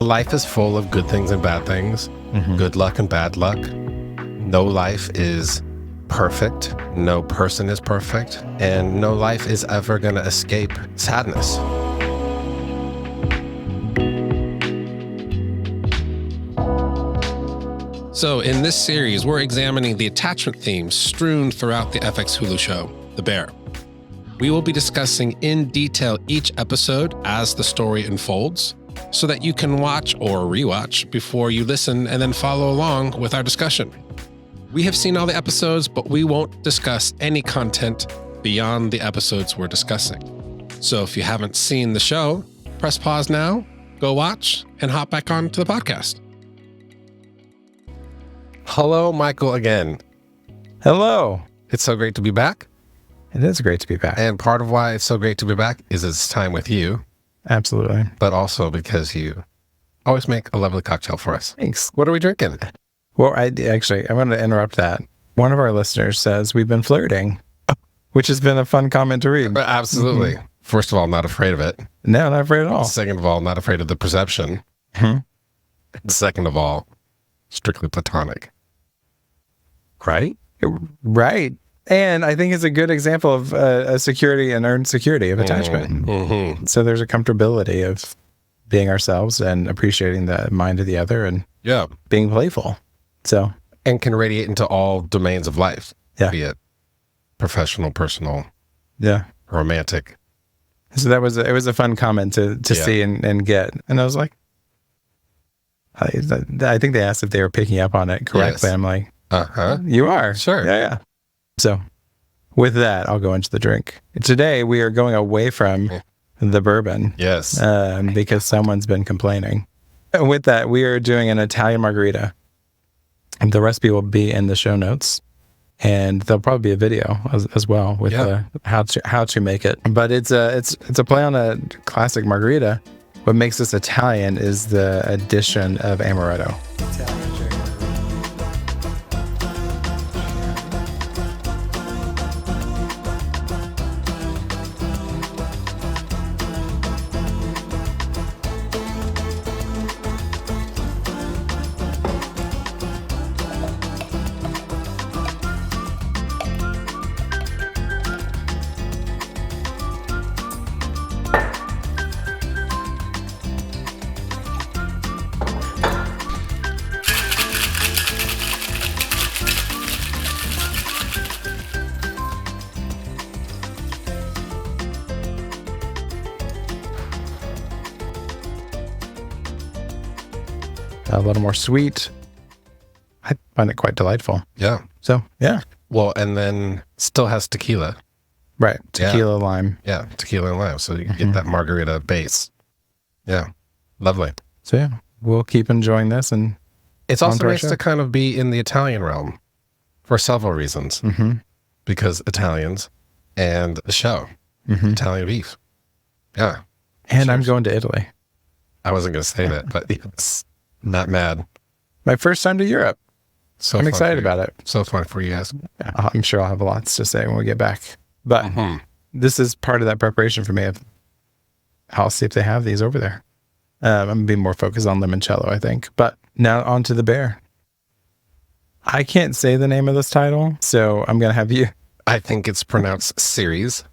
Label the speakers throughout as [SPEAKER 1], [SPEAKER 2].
[SPEAKER 1] Life is full of good things and bad things, good luck and bad luck. No life is perfect. No person is perfect. And no life is ever going to escape sadness. So in this series, we're examining the attachment themes strewn throughout the FX Hulu show, The Bear. We will be discussing in detail each episode as the story unfolds, so that you can watch or rewatch before you listen and then follow along with our discussion. We have seen all the episodes, but we won't discuss any content beyond the episodes we're discussing. So if you haven't seen the show, press pause now, go watch, and hop back on to the podcast. Hello, Michael, again.
[SPEAKER 2] Hello.
[SPEAKER 1] It's so great to be back.
[SPEAKER 2] It is great to be back.
[SPEAKER 1] And part of why it's so great to be back is it's time with you.
[SPEAKER 2] Absolutely.
[SPEAKER 1] But also because you always make a lovely cocktail for us.
[SPEAKER 2] Thanks.
[SPEAKER 1] What are we drinking?
[SPEAKER 2] Well, I want to interrupt that. One of our listeners says we've been flirting, which has been a fun comment to read.
[SPEAKER 1] Absolutely. Mm-hmm. First of all, not afraid of it.
[SPEAKER 2] No, not afraid at all.
[SPEAKER 1] Second of all, not afraid of the perception. Second of all, strictly platonic.
[SPEAKER 2] Right? Right. And I think it's a good example of a security and earned security of attachment.
[SPEAKER 1] Mm-hmm.
[SPEAKER 2] So there's a comfortability of being ourselves and appreciating the mind of the other and being playful. So
[SPEAKER 1] and can radiate into all domains of life, be it professional, personal, romantic.
[SPEAKER 2] So it was a fun comment to see and get. And I was like, I think they asked if they were picking up on it correctly. Yes. I'm like, you are.
[SPEAKER 1] Sure.
[SPEAKER 2] Yeah. So with that, I'll go into the drink. Today, we are going away from the bourbon.
[SPEAKER 1] Yes.
[SPEAKER 2] Because someone's been complaining. With that, we are doing an Italian margarita. And the recipe will be in the show notes. And there'll probably be a video as well with how to make it. But it's a play on a classic margarita. What makes this Italian is the addition of amaretto. A little more sweet. I find it quite delightful.
[SPEAKER 1] Yeah.
[SPEAKER 2] So, yeah.
[SPEAKER 1] Well, and then still has tequila.
[SPEAKER 2] Right. Tequila, lime.
[SPEAKER 1] Yeah. Tequila and lime. So you get that margarita base. Yeah. Lovely.
[SPEAKER 2] So, yeah. We'll keep enjoying this. And
[SPEAKER 1] it's also nice to kind of be in the Italian realm for several reasons. Because Italians and the show. Italian beef. Yeah.
[SPEAKER 2] And I'm going to Italy.
[SPEAKER 1] I wasn't going to say that, but it's not mad.
[SPEAKER 2] My first time to Europe. So I'm excited about it.
[SPEAKER 1] So fun for you guys.
[SPEAKER 2] Yeah, I'm sure I'll have lots to say when we get back. But this is part of that preparation for me. I'll see if they have these over there. I'm going to be more focused on limoncello, I think. But now on to the bear. I can't say the name of this title, so I'm going to have you.
[SPEAKER 1] I think it's pronounced Ceres.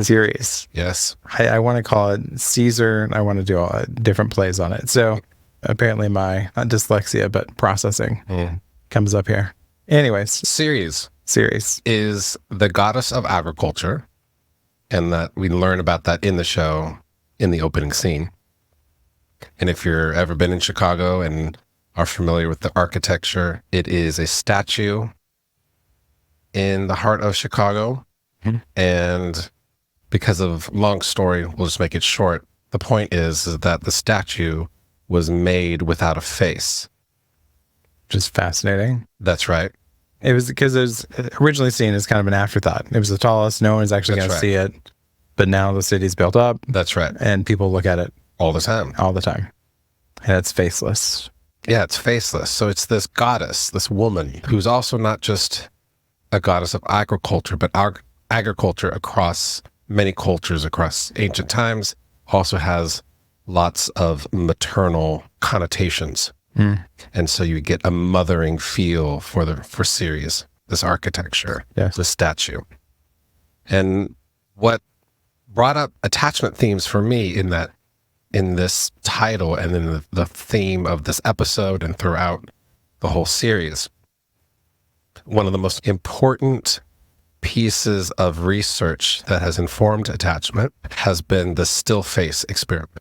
[SPEAKER 2] Ceres.
[SPEAKER 1] Yes.
[SPEAKER 2] I want to call it Caesar. I want to do all different plays on it. So apparently my, not dyslexia, but processing comes up here. Anyways.
[SPEAKER 1] Ceres
[SPEAKER 2] is
[SPEAKER 1] the goddess of agriculture. And that we learn about that in the show, in the opening scene. And if you're ever been in Chicago and are familiar with the architecture, it is a statue in the heart of Chicago. And because of long story, we'll just make it short. The point is that the statue was made without a face.
[SPEAKER 2] Which is fascinating.
[SPEAKER 1] That's right.
[SPEAKER 2] It was because it was originally seen as kind of an afterthought. It was the tallest. No one's actually going to see it. But now the city's built up.
[SPEAKER 1] That's right.
[SPEAKER 2] And people look at it.
[SPEAKER 1] All the time.
[SPEAKER 2] And it's faceless.
[SPEAKER 1] Yeah, it's faceless. So it's this goddess, this woman, who's also not just a goddess of agriculture, but agriculture across many cultures across ancient times, also has lots of maternal connotations. And so you get a mothering feel for Ceres, this architecture, this statue. And what brought up attachment themes for me in this title and in the theme of this episode and throughout the whole series, one of the most important pieces of research that has informed attachment has been the still face experiment,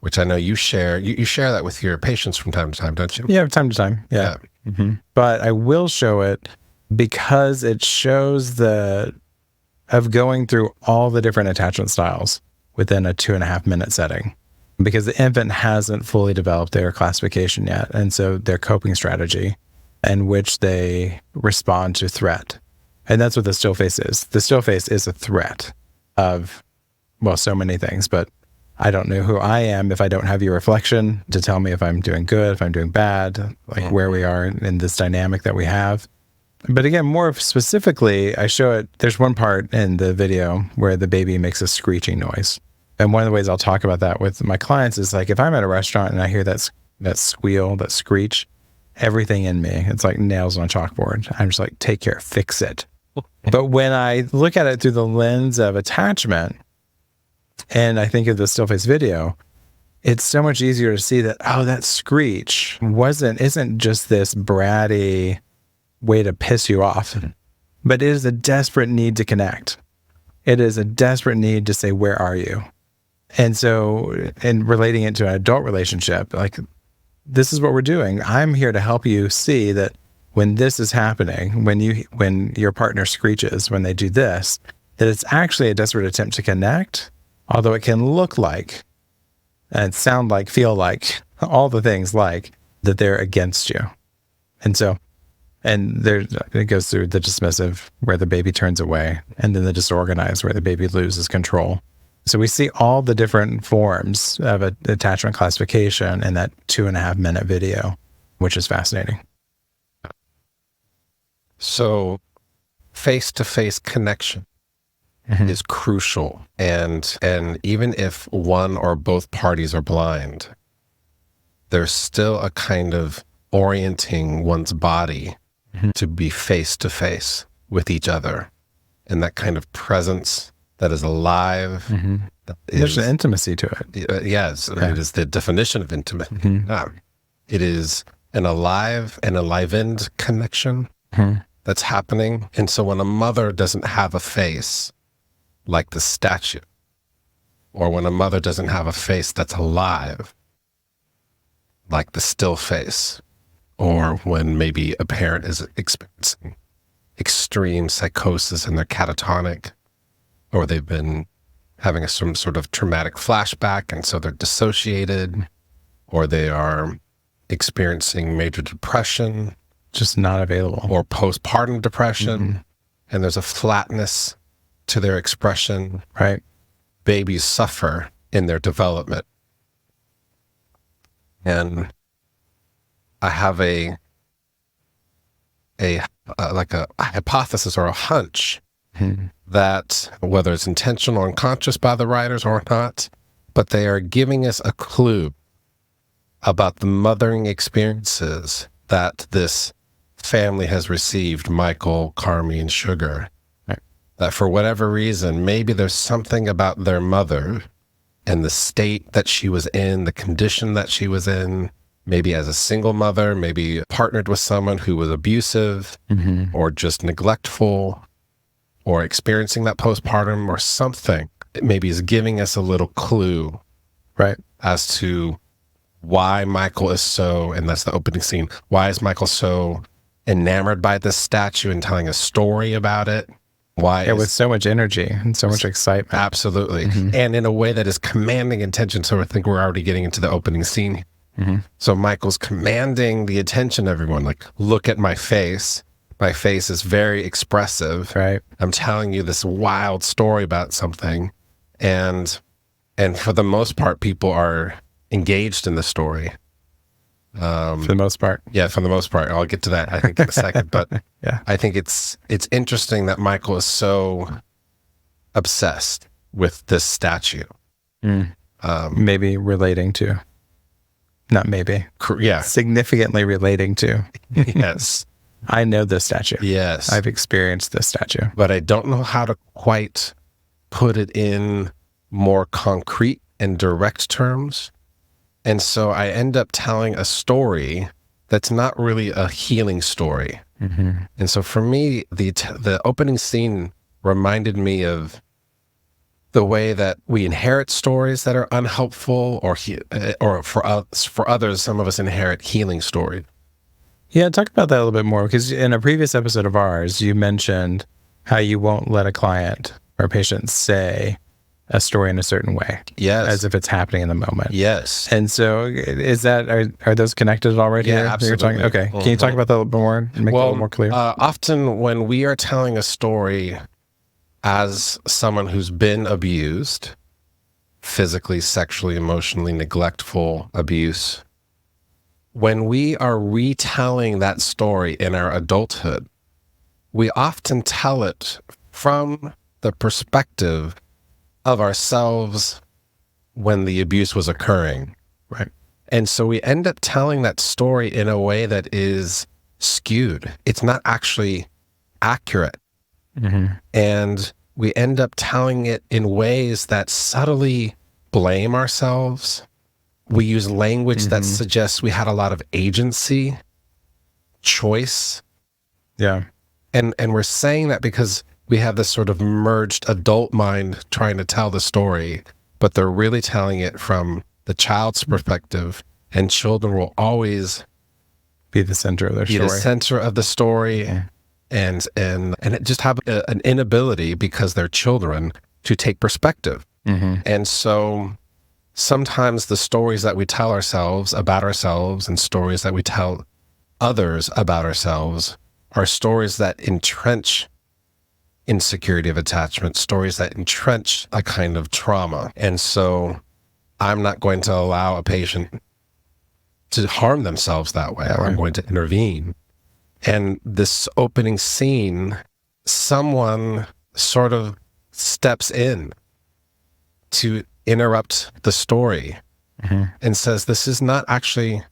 [SPEAKER 1] which I know you share. You share that with your patients from time to time, don't you?
[SPEAKER 2] Yeah, from time to time. Yeah. But I will show it because it shows of going through all the different attachment styles within a 2.5 minute setting, because the infant hasn't fully developed their classification yet. And so their coping strategy in which they respond to threat. And that's what the still face is. The still face is a threat of, well, so many things, but I don't know who I am if I don't have your reflection to tell me if I'm doing good, if I'm doing bad, like where we are in this dynamic that we have. But again, more specifically, I show it. There's one part in the video where the baby makes a screeching noise. And one of the ways I'll talk about that with my clients is like, if I'm at a restaurant and I hear that squeal, that screech, everything in me, it's like nails on a chalkboard. I'm just like, take care, fix it. But when I look at it through the lens of attachment, and I think of the still face video, it's so much easier to see that, oh, that screech isn't just this bratty way to piss you off, but it is a desperate need to connect. It is a desperate need to say, where are you? And so, in relating it to an adult relationship, like, this is what we're doing. I'm here to help you see that when this is happening, when your partner screeches, when they do this, that it's actually a desperate attempt to connect, although it can look like and sound like, feel like, all the things like that they're against you. And so, it goes through the dismissive, where the baby turns away, and then the disorganized, where the baby loses control. So we see all the different forms of attachment classification in that 2.5 minute video, which is fascinating.
[SPEAKER 1] So face-to-face connection is crucial. And even if one or both parties are blind, there's still a kind of orienting one's body to be face-to-face with each other. And that kind of presence that is alive.
[SPEAKER 2] There's an intimacy to it.
[SPEAKER 1] Yes, it is the definition of intimate. It is an alive and enlivened connection that's happening. And so when a mother doesn't have a face like the statue, or when a mother doesn't have a face that's alive, like the still face, or when maybe a parent is experiencing extreme psychosis and they're catatonic, or they've been having some sort of traumatic flashback and so they're dissociated, or they are experiencing major depression,
[SPEAKER 2] just not available,
[SPEAKER 1] or postpartum depression, and there's a flatness to their expression.
[SPEAKER 2] Right.
[SPEAKER 1] Babies suffer in their development. And I have a hypothesis or a hunch that, whether it's intentional or unconscious by the writers or not, but they are giving us a clue about the mothering experiences that this family has received, Michael, Carmi, and Sugar. Right. That for whatever reason, maybe there's something about their mother and the state that she was in, the condition that she was in, maybe as a single mother, maybe partnered with someone who was abusive or just neglectful, or experiencing that postpartum or something. It maybe is giving us a little clue, right, as to why Michael is so, and that's the opening scene, why is Michael so enamored by this statue and telling a story about it? Why?
[SPEAKER 2] With so much energy and so much excitement.
[SPEAKER 1] Absolutely. And in a way that is commanding attention. So I think we're already getting into the opening scene. So Michael's commanding the attention of everyone, like, look at my face. My face is very expressive.
[SPEAKER 2] Right.
[SPEAKER 1] I'm telling you this wild story about something. And for the most part, people are engaged in the story.
[SPEAKER 2] For the most part.
[SPEAKER 1] Yeah, for the most part. I'll get to that, I think, in a second. But
[SPEAKER 2] yeah,
[SPEAKER 1] I think it's interesting that Michael is so obsessed with this statue.
[SPEAKER 2] Maybe relating to. Not maybe.
[SPEAKER 1] Yeah.
[SPEAKER 2] Significantly relating to.
[SPEAKER 1] Yes.
[SPEAKER 2] I know this statue.
[SPEAKER 1] Yes.
[SPEAKER 2] I've experienced this statue.
[SPEAKER 1] But I don't know how to quite put it in more concrete and direct terms. And so I end up telling a story that's not really a healing story.
[SPEAKER 2] Mm-hmm.
[SPEAKER 1] And so for me, the opening scene reminded me of the way that we inherit stories that are unhelpful, or for others, some of us inherit healing stories.
[SPEAKER 2] Yeah, talk about that a little bit more, because in a previous episode of ours, you mentioned how you won't let a client or a patient say a story in a certain way.
[SPEAKER 1] Yes.
[SPEAKER 2] As if it's happening in the moment.
[SPEAKER 1] Yes.
[SPEAKER 2] And so are those connected already?
[SPEAKER 1] Yeah,
[SPEAKER 2] here?
[SPEAKER 1] absolutely.
[SPEAKER 2] Okay. Can you talk about that a little bit more and make it a little more clear?
[SPEAKER 1] Often when we are telling a story as someone who's been abused, physically, sexually, emotionally, neglectful abuse, when we are retelling that story in our adulthood, we often tell it from the perspective of ourselves when the abuse was occurring.
[SPEAKER 2] Right.
[SPEAKER 1] And so we end up telling that story in a way that is skewed. It's not actually accurate.
[SPEAKER 2] Mm-hmm.
[SPEAKER 1] And we end up telling it in ways that subtly blame ourselves. We use language that suggests we had a lot of agency, choice.
[SPEAKER 2] Yeah.
[SPEAKER 1] And we're saying that because we have this sort of merged adult mind trying to tell the story, but they're really telling it from the child's perspective, and children will always
[SPEAKER 2] be the center of their story.
[SPEAKER 1] Be the center of the story. Yeah. And it just have an inability, because they're children, to take perspective.
[SPEAKER 2] Mm-hmm.
[SPEAKER 1] And so sometimes the stories that we tell ourselves about ourselves and stories that we tell others about ourselves are stories that entrench insecurity of attachment, stories that entrench a kind of trauma. And so I'm not going to allow a patient to harm themselves that way. I'm going to intervene. And this opening scene, someone sort of steps in to interrupt the story and says, this is not actually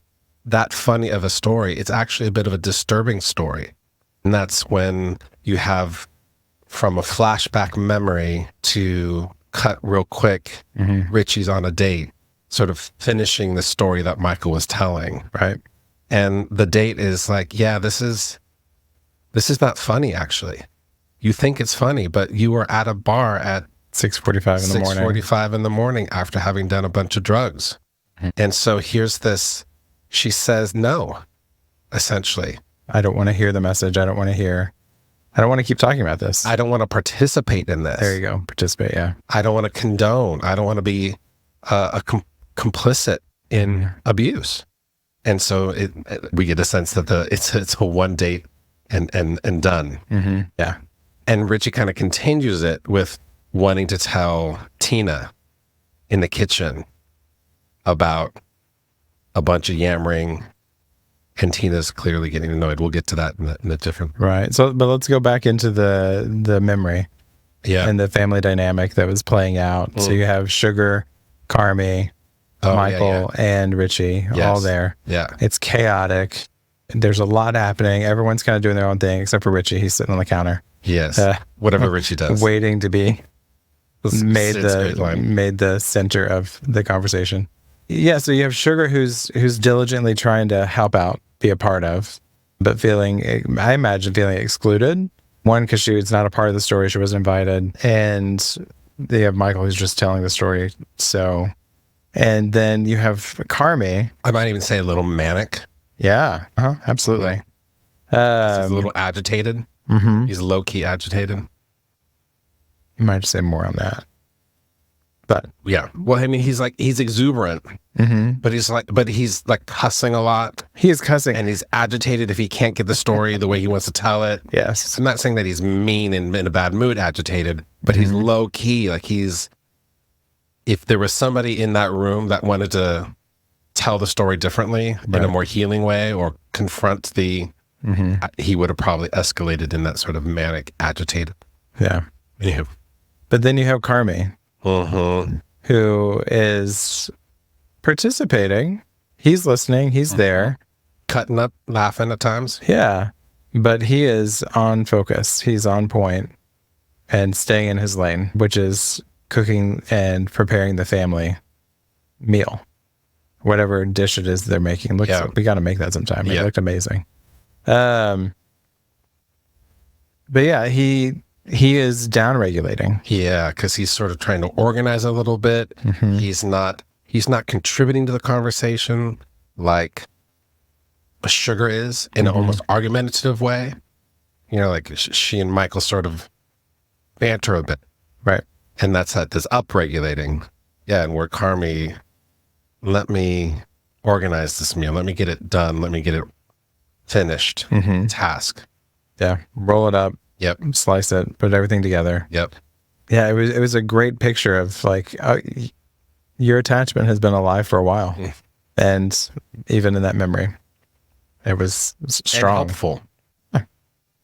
[SPEAKER 1] that funny of a story. It's actually a bit of a disturbing story. And that's when you have, from a flashback memory to cut real quick, Richie's on a date, sort of finishing the story that Michael was telling, right? And the date is like, yeah, this is not funny, actually. You think it's funny, but you were at a bar at
[SPEAKER 2] 6:45 in the morning.
[SPEAKER 1] 6:45 in the morning after having done a bunch of drugs. And so here's this, she says no, essentially.
[SPEAKER 2] I don't want to hear the message. I don't want to keep talking about this.
[SPEAKER 1] I don't want to participate in this.
[SPEAKER 2] There you go. Participate, yeah.
[SPEAKER 1] I don't want to condone. I don't want to be complicit in abuse. And so we get a sense that it's a one date and done.
[SPEAKER 2] Mm-hmm. Yeah.
[SPEAKER 1] And Richie kind of continues it with wanting to tell Tina in the kitchen about a bunch of yammering, and Tina's clearly getting annoyed. We'll get to that in a different...
[SPEAKER 2] Right. So, but let's go back into the memory.
[SPEAKER 1] Yeah.
[SPEAKER 2] And the family dynamic that was playing out. So you have Sugar, Carmi, Michael, and Richie all there.
[SPEAKER 1] Yeah.
[SPEAKER 2] It's chaotic. There's a lot happening. Everyone's kind of doing their own thing, except for Richie. He's sitting on the counter.
[SPEAKER 1] Yes. Whatever Richie does.
[SPEAKER 2] Waiting to be made the center of the conversation. Yeah, so you have Sugar who's diligently trying to help out, be a part of, but I imagine feeling excluded. One, because she was not a part of the story. She wasn't invited. And they have Michael who's just telling the story. So, and then you have Carmi.
[SPEAKER 1] I might even say a little manic.
[SPEAKER 2] Yeah, absolutely.
[SPEAKER 1] He's a little agitated.
[SPEAKER 2] Mm-hmm.
[SPEAKER 1] He's low-key agitated.
[SPEAKER 2] You might say more on that. But
[SPEAKER 1] yeah, well, I mean, he's exuberant, but he's like cussing a lot.
[SPEAKER 2] He is cussing,
[SPEAKER 1] and he's agitated if he can't get the story the way he wants to tell it.
[SPEAKER 2] Yes,
[SPEAKER 1] so I'm not saying that he's mean and in a bad mood, agitated, but he's low key. Like if there was somebody in that room that wanted to tell the story differently in a more healing way or confront he would have probably escalated in that sort of manic, agitated.
[SPEAKER 2] Yeah.
[SPEAKER 1] Anywho.
[SPEAKER 2] But then you have Carmi.
[SPEAKER 1] Mm-hmm.
[SPEAKER 2] who is participating. He's listening. He's there.
[SPEAKER 1] Cutting up, laughing at times.
[SPEAKER 2] Yeah. But he is on focus. He's on point and staying in his lane, which is cooking and preparing the family meal. Whatever dish it is they're making. We got to make that sometime. It looked amazing. But yeah, he is down regulating.
[SPEAKER 1] Yeah, because he's sort of trying to organize a little bit. He's not contributing to the conversation like Sugar is in an almost argumentative way. You know, like she and Michael sort of banter a bit.
[SPEAKER 2] Right.
[SPEAKER 1] And that's this up-regulating. Yeah, and where Carmi, let me organize this meal. Let me get it done. Let me get it finished. Task.
[SPEAKER 2] Yeah. Roll it up.
[SPEAKER 1] Yep.
[SPEAKER 2] Slice it. Put everything together.
[SPEAKER 1] Yep.
[SPEAKER 2] Yeah, it was a great picture of like your attachment has been alive for a while, and even in that memory, it was strong.
[SPEAKER 1] And helpful.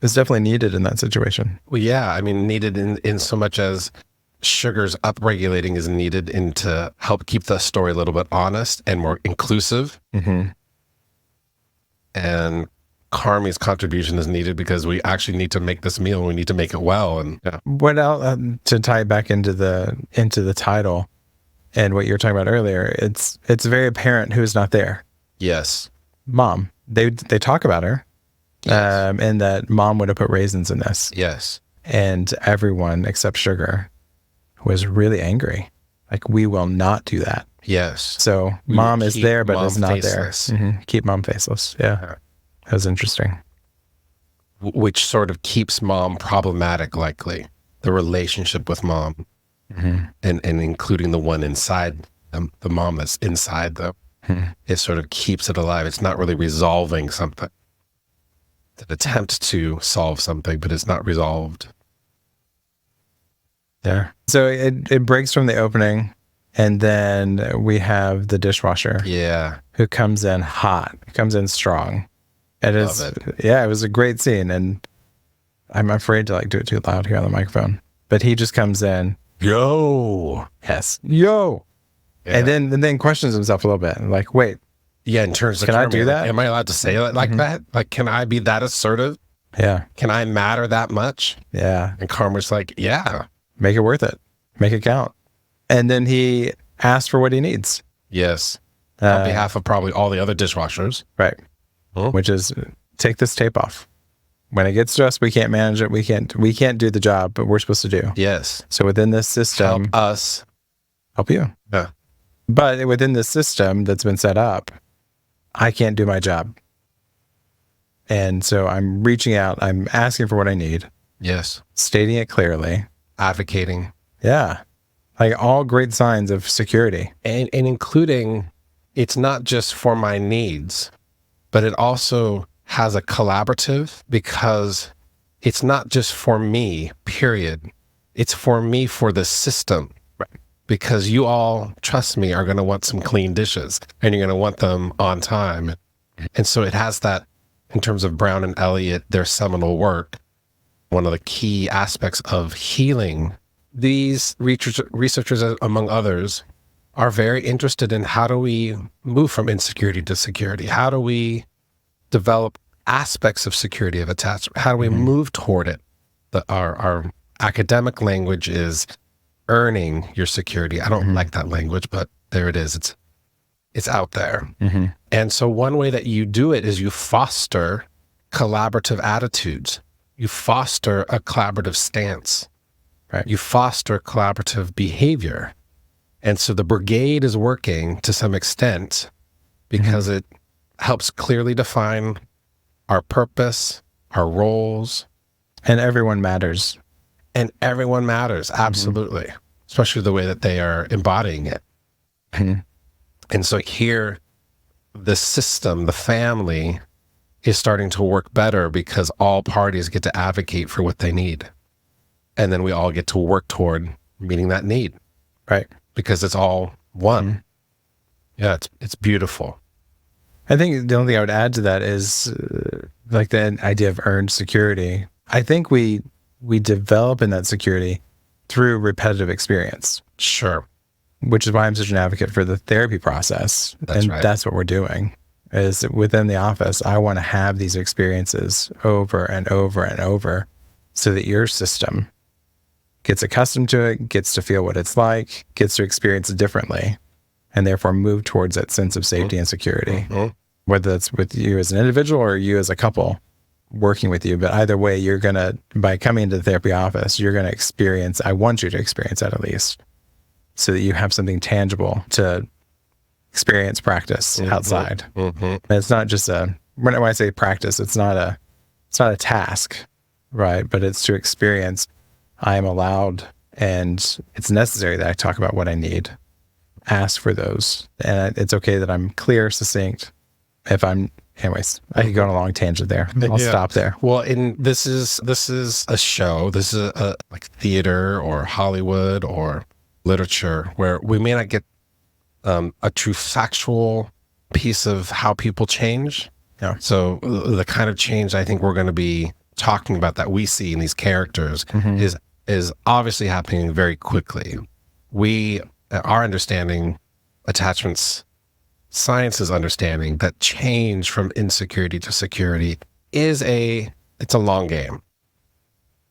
[SPEAKER 2] It's definitely needed in that situation.
[SPEAKER 1] Well, yeah, I mean, needed in so much as Sugar's up-regulating is needed to help keep the story a little bit honest and more inclusive. And Carmi's contribution is needed because we actually need to make this meal. We need to make it well. And
[SPEAKER 2] what else to tie it back into the title and what you were talking about earlier? It's very apparent who's not there.
[SPEAKER 1] Yes,
[SPEAKER 2] Mom. They talk about her.
[SPEAKER 1] Yes.
[SPEAKER 2] And that Mom would have put raisins in this.
[SPEAKER 1] Yes.
[SPEAKER 2] And everyone except Sugar was really angry. Like, we will not do that.
[SPEAKER 1] Yes.
[SPEAKER 2] So Mom is there, but is not
[SPEAKER 1] faceless.
[SPEAKER 2] there. Keep Mom faceless. Yeah. That was interesting.
[SPEAKER 1] Which sort of keeps Mom problematic, likely. The relationship with Mom. And including the one inside, the mom that's inside them. It sort of keeps it alive. It's not really resolving something. It's an attempt to solve something, but it's not resolved.
[SPEAKER 2] Yeah. So it breaks from the opening, and then we have the dishwasher.
[SPEAKER 1] Yeah.
[SPEAKER 2] Who comes in hot, comes in strong. It was a great scene, and I'm afraid to do it too loud here on the microphone. But he just comes in.
[SPEAKER 1] Yo.
[SPEAKER 2] Yes. Yo.
[SPEAKER 1] Yeah.
[SPEAKER 2] And then questions himself a little bit. Like, wait.
[SPEAKER 1] Yeah, in terms of
[SPEAKER 2] can I do that?
[SPEAKER 1] Am I allowed to say it like that? Like, can I be that assertive?
[SPEAKER 2] Yeah.
[SPEAKER 1] Can I matter that much?
[SPEAKER 2] Yeah.
[SPEAKER 1] And Carmi's like, yeah.
[SPEAKER 2] Make it worth it. Make it count. And then he asks for what he needs.
[SPEAKER 1] Yes. On behalf of probably all the other dishwashers.
[SPEAKER 2] Right. Which is, take this tape off. When it gets to us, we can't manage it. We can't do the job, but we're supposed to do.
[SPEAKER 1] Yes.
[SPEAKER 2] So within this system,
[SPEAKER 1] help us.
[SPEAKER 2] Help you.
[SPEAKER 1] Yeah.
[SPEAKER 2] But within this system that's been set up, I can't do my job. And so I'm reaching out. I'm asking for what I need.
[SPEAKER 1] Yes.
[SPEAKER 2] Stating it clearly.
[SPEAKER 1] Advocating.
[SPEAKER 2] Yeah. Like all great signs of security.
[SPEAKER 1] And including, it's not just for my needs, but it also has a collaborative, because it's not just for me, period. It's for me for the system.
[SPEAKER 2] Right.
[SPEAKER 1] Because you all, trust me, are going to want some clean dishes, and you're going to want them on time. And so it has that, in terms of Brown and Elliott, their seminal work, one of the key aspects of healing. These researchers, among others, are very interested in how do we move from insecurity to security? How do we develop aspects of security of attachment? How do we move toward it? Our academic language is earning your security. I don't like that language, but there it is. It's out there. And so one way that you do it is you foster collaborative attitudes. You foster a collaborative stance.
[SPEAKER 2] Right.
[SPEAKER 1] You foster collaborative behavior. And so the brigade is working to some extent because it helps clearly define our purpose, our roles.
[SPEAKER 2] And everyone matters.
[SPEAKER 1] And everyone matters, absolutely. Especially the way that they are embodying it. And so here, the system, the family, is starting to work better because all parties get to advocate for what they need. And then we all get to work toward meeting that need.
[SPEAKER 2] Right.
[SPEAKER 1] Because it's all one. Yeah, it's beautiful.
[SPEAKER 2] I think the only thing I would add to that is like the idea of earned security. I think we develop in that security through repetitive experience.
[SPEAKER 1] Sure.
[SPEAKER 2] which is why I'm such an advocate for the therapy process.
[SPEAKER 1] That's right.
[SPEAKER 2] That's what we're doing. Is within the office, I want to have these experiences over and over and over so that your system gets accustomed to it, gets to feel what it's like, gets to experience it differently, and therefore move towards that sense of safety and security. Whether that's with you as an individual or you as a couple working with you. But either way, you're going to, by coming into the therapy office, you're going to experience, I want you to experience that at least, so that you have something tangible to experience, practice outside. And it's not just when I say practice, it's not a task, right? But it's to experience, I am allowed and it's necessary that I talk about what I need, ask for those. And it's okay that I'm clear, succinct. Anyways, I could go on a long tangent there. I'll stop there.
[SPEAKER 1] Well, this is a show. This is a like theater or Hollywood or literature where we may not get a true factual piece of how people change.
[SPEAKER 2] Yeah.
[SPEAKER 1] So the kind of change I think we're going to be talking about that we see in these characters is obviously happening very quickly. Our understanding, attachments, science's understanding that change from insecurity to security it's a long game.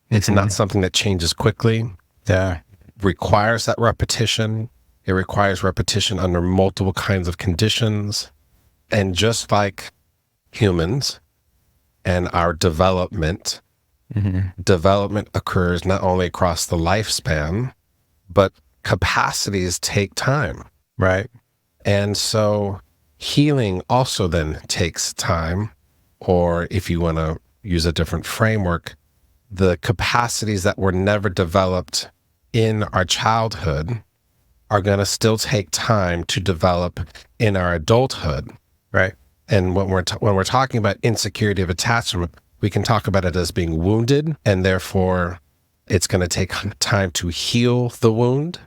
[SPEAKER 1] It's not something that changes quickly.
[SPEAKER 2] Yeah.
[SPEAKER 1] Requires that repetition. It requires repetition under multiple kinds of conditions. And just like humans and our development, development occurs not only across the lifespan, but capacities take time.
[SPEAKER 2] Right.
[SPEAKER 1] And so healing also then takes time, or if you want to use a different framework, the capacities that were never developed in our childhood are going to still take time to develop in our adulthood.
[SPEAKER 2] Right.
[SPEAKER 1] And when we're talking about insecurity of attachment, we can talk about it as being wounded, and therefore it's going to take time to heal the wound.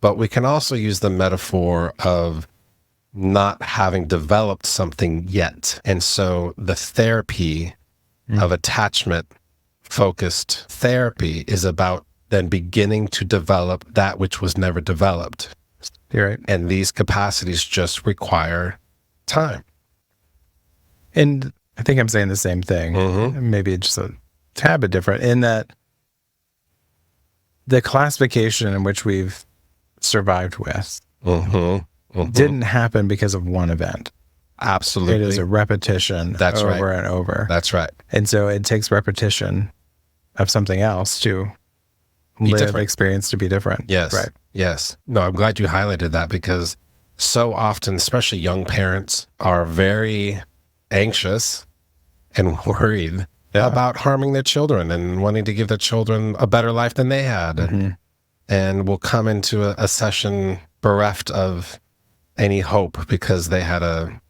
[SPEAKER 1] But we can also use the metaphor of not having developed something yet. And so the therapy of attachment-focused therapy is about then beginning to develop that which was never developed.
[SPEAKER 2] You're right.
[SPEAKER 1] And these capacities just require time.
[SPEAKER 2] And I think I'm saying the same thing. Maybe just a tad bit different in that the classification in which we've survived with didn't happen because of one event.
[SPEAKER 1] Absolutely.
[SPEAKER 2] It is a repetition over and over.
[SPEAKER 1] That's right.
[SPEAKER 2] And so it takes repetition of something else to live experience to be different.
[SPEAKER 1] Yes.
[SPEAKER 2] Right.
[SPEAKER 1] Yes. No, I'm glad you highlighted that because so often, especially young parents, are very anxious and worried about harming their children and wanting to give their children a better life than they had. And will come into a session bereft of any hope because they had a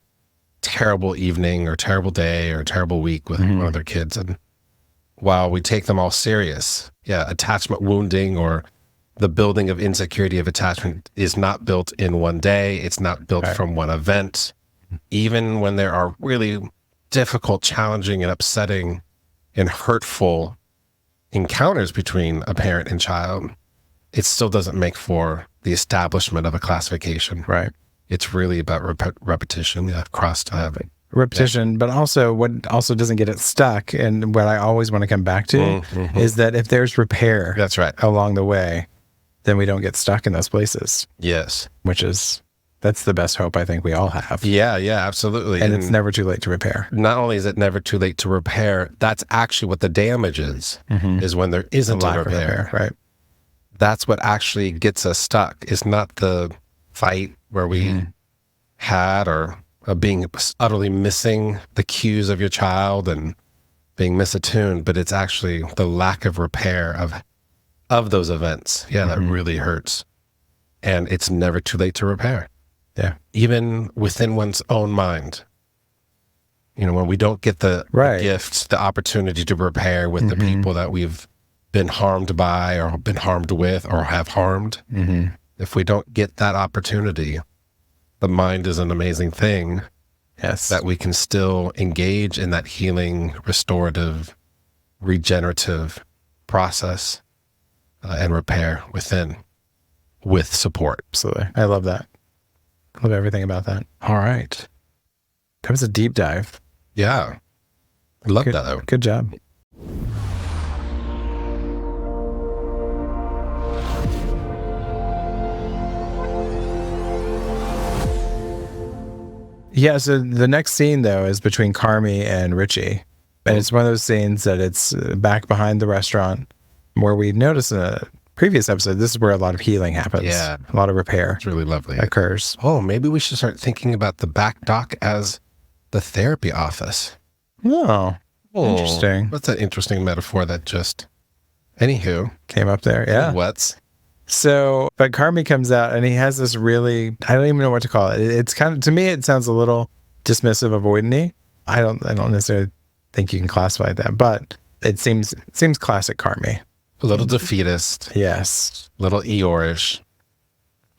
[SPEAKER 1] terrible evening or terrible day or terrible week with one of their kids. And while we take them all serious, attachment wounding or the building of insecurity of attachment is not built in one day. It's not built from one event. Even when there are really difficult, challenging, and upsetting and hurtful encounters between a parent and child, it still doesn't make for the establishment of a classification.
[SPEAKER 2] Right.
[SPEAKER 1] It's really about repetition across time.
[SPEAKER 2] Repetition, but also what also doesn't get it stuck, and what I always want to come back to is that if there's repair
[SPEAKER 1] That's right.
[SPEAKER 2] along the way, then we don't get stuck in those places.
[SPEAKER 1] Yes.
[SPEAKER 2] That's the best hope I think we all have.
[SPEAKER 1] Yeah, absolutely.
[SPEAKER 2] And it's never too late to repair.
[SPEAKER 1] Not only is it never too late to repair, that's actually what the damage is when there isn't a repair.
[SPEAKER 2] Right.
[SPEAKER 1] That's what actually gets us stuck. It's not the fight where we had or being utterly missing the cues of your child and being misattuned, but it's actually the lack of repair of those events. Yeah, that really hurts. And it's never too late to repair.
[SPEAKER 2] Yeah.
[SPEAKER 1] Even within one's own mind. You know, when we don't get the gift, the opportunity to repair with the people that we've been harmed by or been harmed with or have harmed, if we don't get that opportunity, the mind is an amazing thing.
[SPEAKER 2] Yes.
[SPEAKER 1] That we can still engage in that healing, restorative, regenerative process and repair within. with support.
[SPEAKER 2] Absolutely. I love that. I love everything about that.
[SPEAKER 1] All right.
[SPEAKER 2] That was a deep dive.
[SPEAKER 1] Yeah. I love that though.
[SPEAKER 2] Good job. Yeah, so the next scene, though, is between Carmi and Richie. And it's one of those scenes that it's back behind the restaurant where we noticed in a previous episode, this is where a lot of healing happens.
[SPEAKER 1] Yeah.
[SPEAKER 2] A lot of repair
[SPEAKER 1] It's really lovely.
[SPEAKER 2] occurs.
[SPEAKER 1] Oh, maybe we should start thinking about the back dock as the therapy office.
[SPEAKER 2] Oh, interesting.
[SPEAKER 1] That's an interesting metaphor that just, anywho.
[SPEAKER 2] Came up there, yeah.
[SPEAKER 1] What's?
[SPEAKER 2] So, but Carmi comes out and he has this really, I don't even know what to call it. It's kind of, to me, it sounds a little dismissive, avoidant-y. I don't necessarily think you can classify that, but it seems classic Carmi.
[SPEAKER 1] A little defeatist.
[SPEAKER 2] Yes.
[SPEAKER 1] A little Eeyore-ish.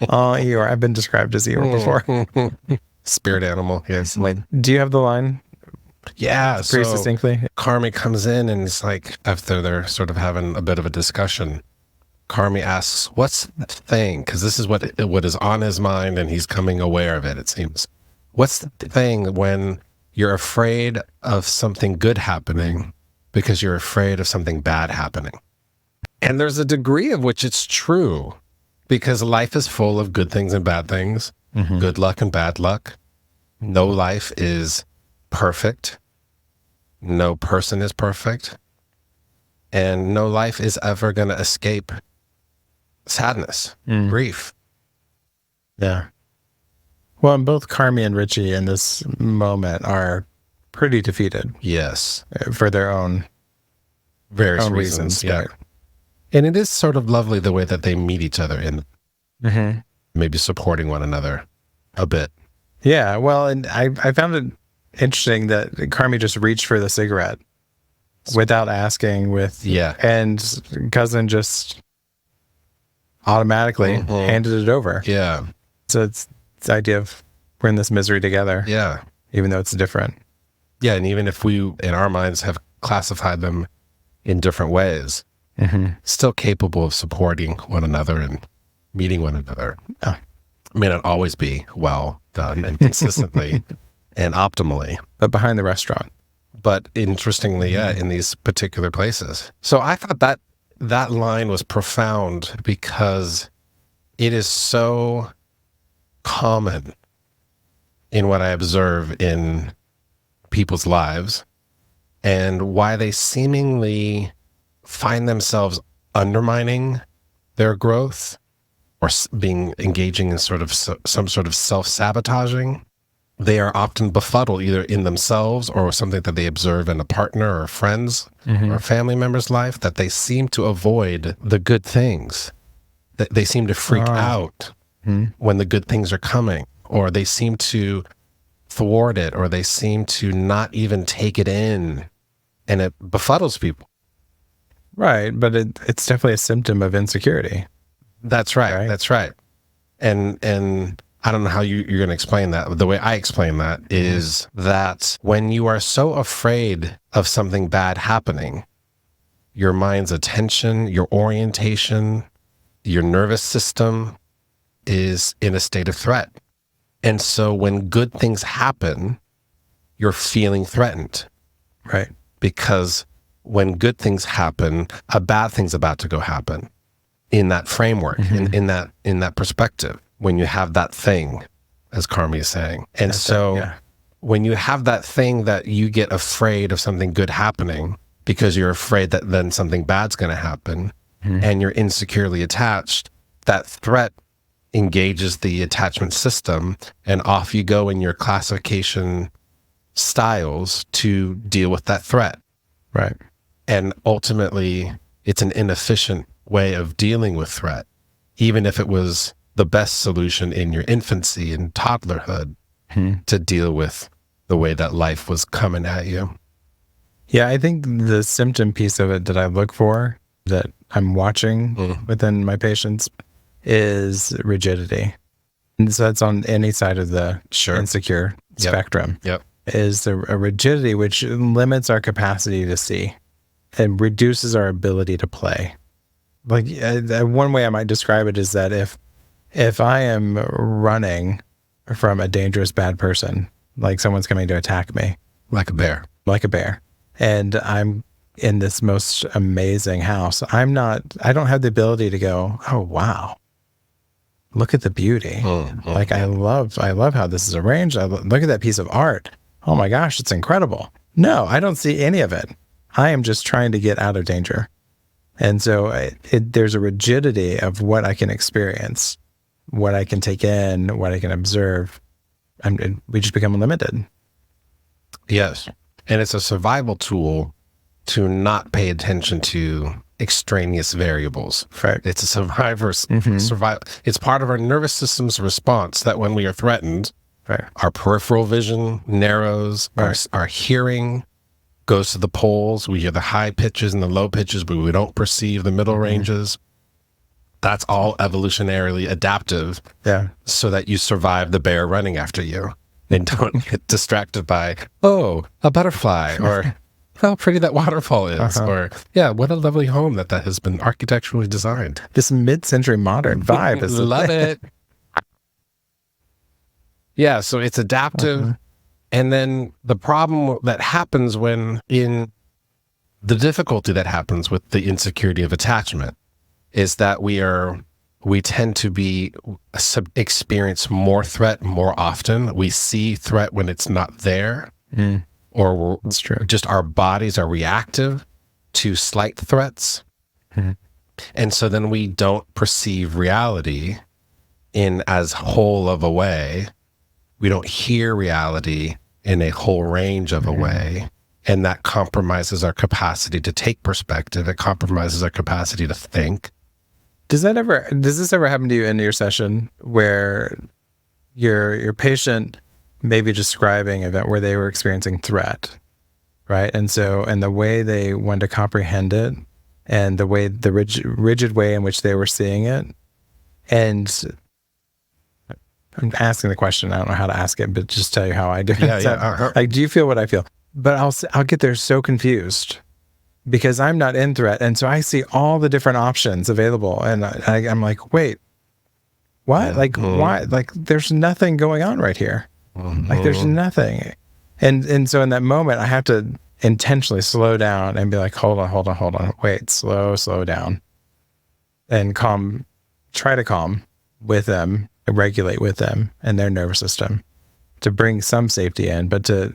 [SPEAKER 2] Oh, Eeyore. I've been described as Eeyore before.
[SPEAKER 1] Spirit animal, yes.
[SPEAKER 2] Do you have the line?
[SPEAKER 1] Yeah.
[SPEAKER 2] Pretty succinctly.
[SPEAKER 1] Carmi comes in and it's like, after they're sort of having a bit of a discussion, Carmi asks, what's that thing? Because this is what is on his mind and he's coming aware of it, it seems. What's the thing when you're afraid of something good happening because you're afraid of something bad happening? And there's a degree of which it's true, because life is full of good things and bad things, good luck and bad luck. No life is perfect. No person is perfect. And no life is ever going to escape sadness, grief.
[SPEAKER 2] Yeah. Well, and both Carmi and Richie in this moment are pretty defeated.
[SPEAKER 1] Yes.
[SPEAKER 2] For their own
[SPEAKER 1] various
[SPEAKER 2] own
[SPEAKER 1] reasons. Yeah.
[SPEAKER 2] Right.
[SPEAKER 1] And it is sort of lovely the way that they meet each other and maybe supporting one another a bit.
[SPEAKER 2] Yeah. Well, and I found it interesting that Carmi just reached for the cigarette without asking and Cousin just automatically handed it over.
[SPEAKER 1] Yeah.
[SPEAKER 2] So it's the idea of we're in this misery together.
[SPEAKER 1] Yeah.
[SPEAKER 2] Even though it's different.
[SPEAKER 1] Yeah. And even if we, in our minds, have classified them in different ways, still capable of supporting one another and meeting one another.
[SPEAKER 2] Oh.
[SPEAKER 1] It may not always be well done and consistently and optimally.
[SPEAKER 2] But behind the restaurant.
[SPEAKER 1] But interestingly, in these particular places. So I thought that line was profound because it is so common in what I observe in people's lives and why they seemingly find themselves undermining their growth or engaging in sort of some sort of self-sabotaging. They are often befuddled either in themselves or something that they observe in a partner or friends or a family member's life, that they seem to avoid the good things. They seem to freak out when the good things are coming, or they seem to thwart it, or they seem to not even take it in, and it befuddles people.
[SPEAKER 2] Right, but it's definitely a symptom of insecurity.
[SPEAKER 1] That's right. That's right. And I don't know how you're going to explain that. The way I explain that is that when you are so afraid of something bad happening, your mind's attention, your orientation, your nervous system is in a state of threat. And so when good things happen, you're feeling threatened.
[SPEAKER 2] Right.
[SPEAKER 1] Because when good things happen, a bad thing's about to go happen in that framework, in that perspective, when you have that thing, as Carmi is saying. And when you have that thing that you get afraid of something good happening because you're afraid that then something bad's going to happen and you're insecurely attached, that threat engages the attachment system and off you go in your classification styles to deal with that threat.
[SPEAKER 2] Right.
[SPEAKER 1] And ultimately, it's an inefficient way of dealing with threat, even if it was the best solution in your infancy and toddlerhood to deal with the way that life was coming at you.
[SPEAKER 2] Yeah, I think the symptom piece of it that I look for, that I'm watching within my patients, is rigidity. And so that's on any side of the insecure spectrum.
[SPEAKER 1] Yep.
[SPEAKER 2] Is a rigidity which limits our capacity to see and reduces our ability to play. Like one way I might describe it is that if if I am running from a dangerous bad person, like someone's coming to attack me,
[SPEAKER 1] Like a bear.
[SPEAKER 2] and I'm in this most amazing house, I don't have the ability to go, oh, wow, look at the beauty. Like, I love how this is arranged. Look at that piece of art. Oh my gosh, it's incredible. No, I don't see any of it. I am just trying to get out of danger. And so there's a rigidity of what I can experience, what I can take in, what I can observe. We just become limited.
[SPEAKER 1] Yes. And it's a survival tool to not pay attention to extraneous variables.
[SPEAKER 2] Right.
[SPEAKER 1] It's a survival. It's part of our nervous system's response that when we are threatened,
[SPEAKER 2] Right.
[SPEAKER 1] our peripheral vision narrows,
[SPEAKER 2] Right.
[SPEAKER 1] our hearing goes to the poles. We hear the high pitches and the low pitches, but we don't perceive the middle ranges. That's all evolutionarily adaptive.
[SPEAKER 2] Yeah.
[SPEAKER 1] So that you survive the bear running after you and don't get distracted by, oh, a butterfly, or how pretty that waterfall is, or yeah, what a lovely home that has been architecturally designed.
[SPEAKER 2] This mid-century modern vibe is
[SPEAKER 1] Love it. Yeah, so it's adaptive. And then the problem that happens the difficulty that happens with the insecurity of attachment is that we tend to experience more threat more often. We see threat when it's not there, or
[SPEAKER 2] That's true.
[SPEAKER 1] just our bodies are reactive to slight threats. And so then we don't perceive reality in as whole of a way. We don't hear reality in a whole range of a way. And that compromises our capacity to take perspective. It compromises our capacity to think.
[SPEAKER 2] Does this ever happen to you in your session where your patient may be describing an event where they were experiencing threat, right? And the way they wanted to comprehend it, and the rigid way in which they were seeing it, and I'm asking the question, I don't know how to ask it, but just tell you how I do it.
[SPEAKER 1] Yeah.
[SPEAKER 2] Like, do you feel what I feel? But I'll get there so confused, because I'm not in threat. And so I see all the different options available. And I'm like, wait, what? Like, why? Like, there's nothing going on right here. Like, there's nothing. And so in that moment, I have to intentionally slow down and be like, hold on. Wait, slow down. And try to calm with them, regulate with them and their nervous system to bring some safety in, but to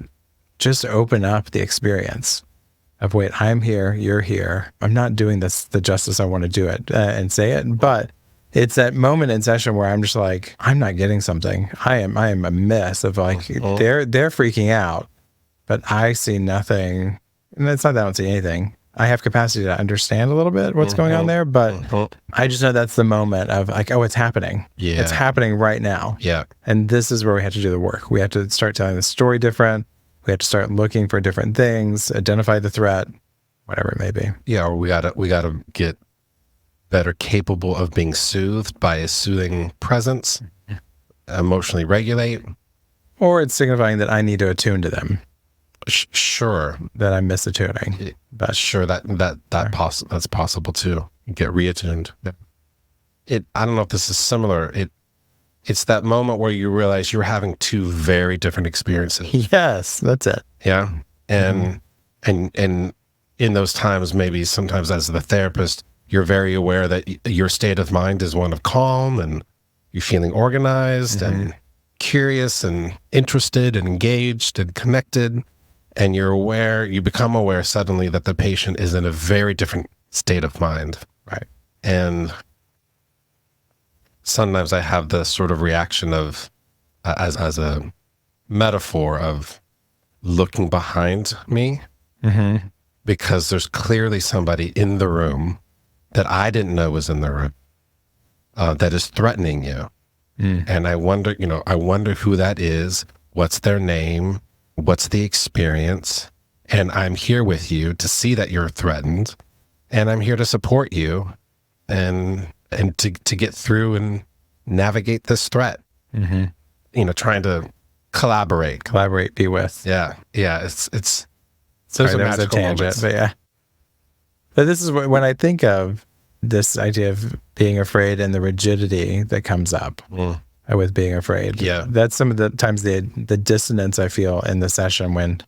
[SPEAKER 2] just open up the experience of, wait, I'm here, you're here. I'm not doing this the justice I want to do it and say it, but it's that moment in session where I'm just like, I'm not getting something. I am a mess of like, they're freaking out, but I see nothing. And it's not that I don't see anything. I have capacity to understand a little bit what's going on there, but I just know that's the moment of like, oh, it's happening.
[SPEAKER 1] Yeah.
[SPEAKER 2] It's happening right now.
[SPEAKER 1] Yeah.
[SPEAKER 2] And this is where we have to do the work. We have to start telling the story different. We have to start looking for different things, identify the threat, whatever it may be.
[SPEAKER 1] Yeah, or we gotta get better capable of being soothed by a soothing presence, emotionally regulate.
[SPEAKER 2] Or it's signifying that I need to attune to them.
[SPEAKER 1] Sure.
[SPEAKER 2] That I'm misattuning.
[SPEAKER 1] But sure, that's possible too. Get reattuned. I don't know if this is similar. It's that moment where you realize you're having two very different experiences.
[SPEAKER 2] Yes, that's it.
[SPEAKER 1] Yeah. And in those times, maybe sometimes as the therapist, you're very aware that your state of mind is one of calm, and you're feeling organized and curious and interested and engaged and connected. And you become aware suddenly that the patient is in a very different state of mind.
[SPEAKER 2] Right.
[SPEAKER 1] And sometimes I have the sort of reaction of, as a metaphor of looking behind me, because there's clearly somebody in the room that I didn't know was in the room, that is threatening you. And I wonder who that is, what's their name, what's the experience, and I'm here with you to see that you're threatened, and I'm here to support you and to get through and navigate this threat. Trying to collaborate,
[SPEAKER 2] be with.
[SPEAKER 1] Yeah. It's those
[SPEAKER 2] Sorry,
[SPEAKER 1] are
[SPEAKER 2] that was a
[SPEAKER 1] magical
[SPEAKER 2] tangent,
[SPEAKER 1] moments.
[SPEAKER 2] but yeah. But this is when I think of this idea of being afraid and the rigidity that comes up with being afraid.
[SPEAKER 1] Yeah.
[SPEAKER 2] That's some of the times the dissonance I feel in the session when,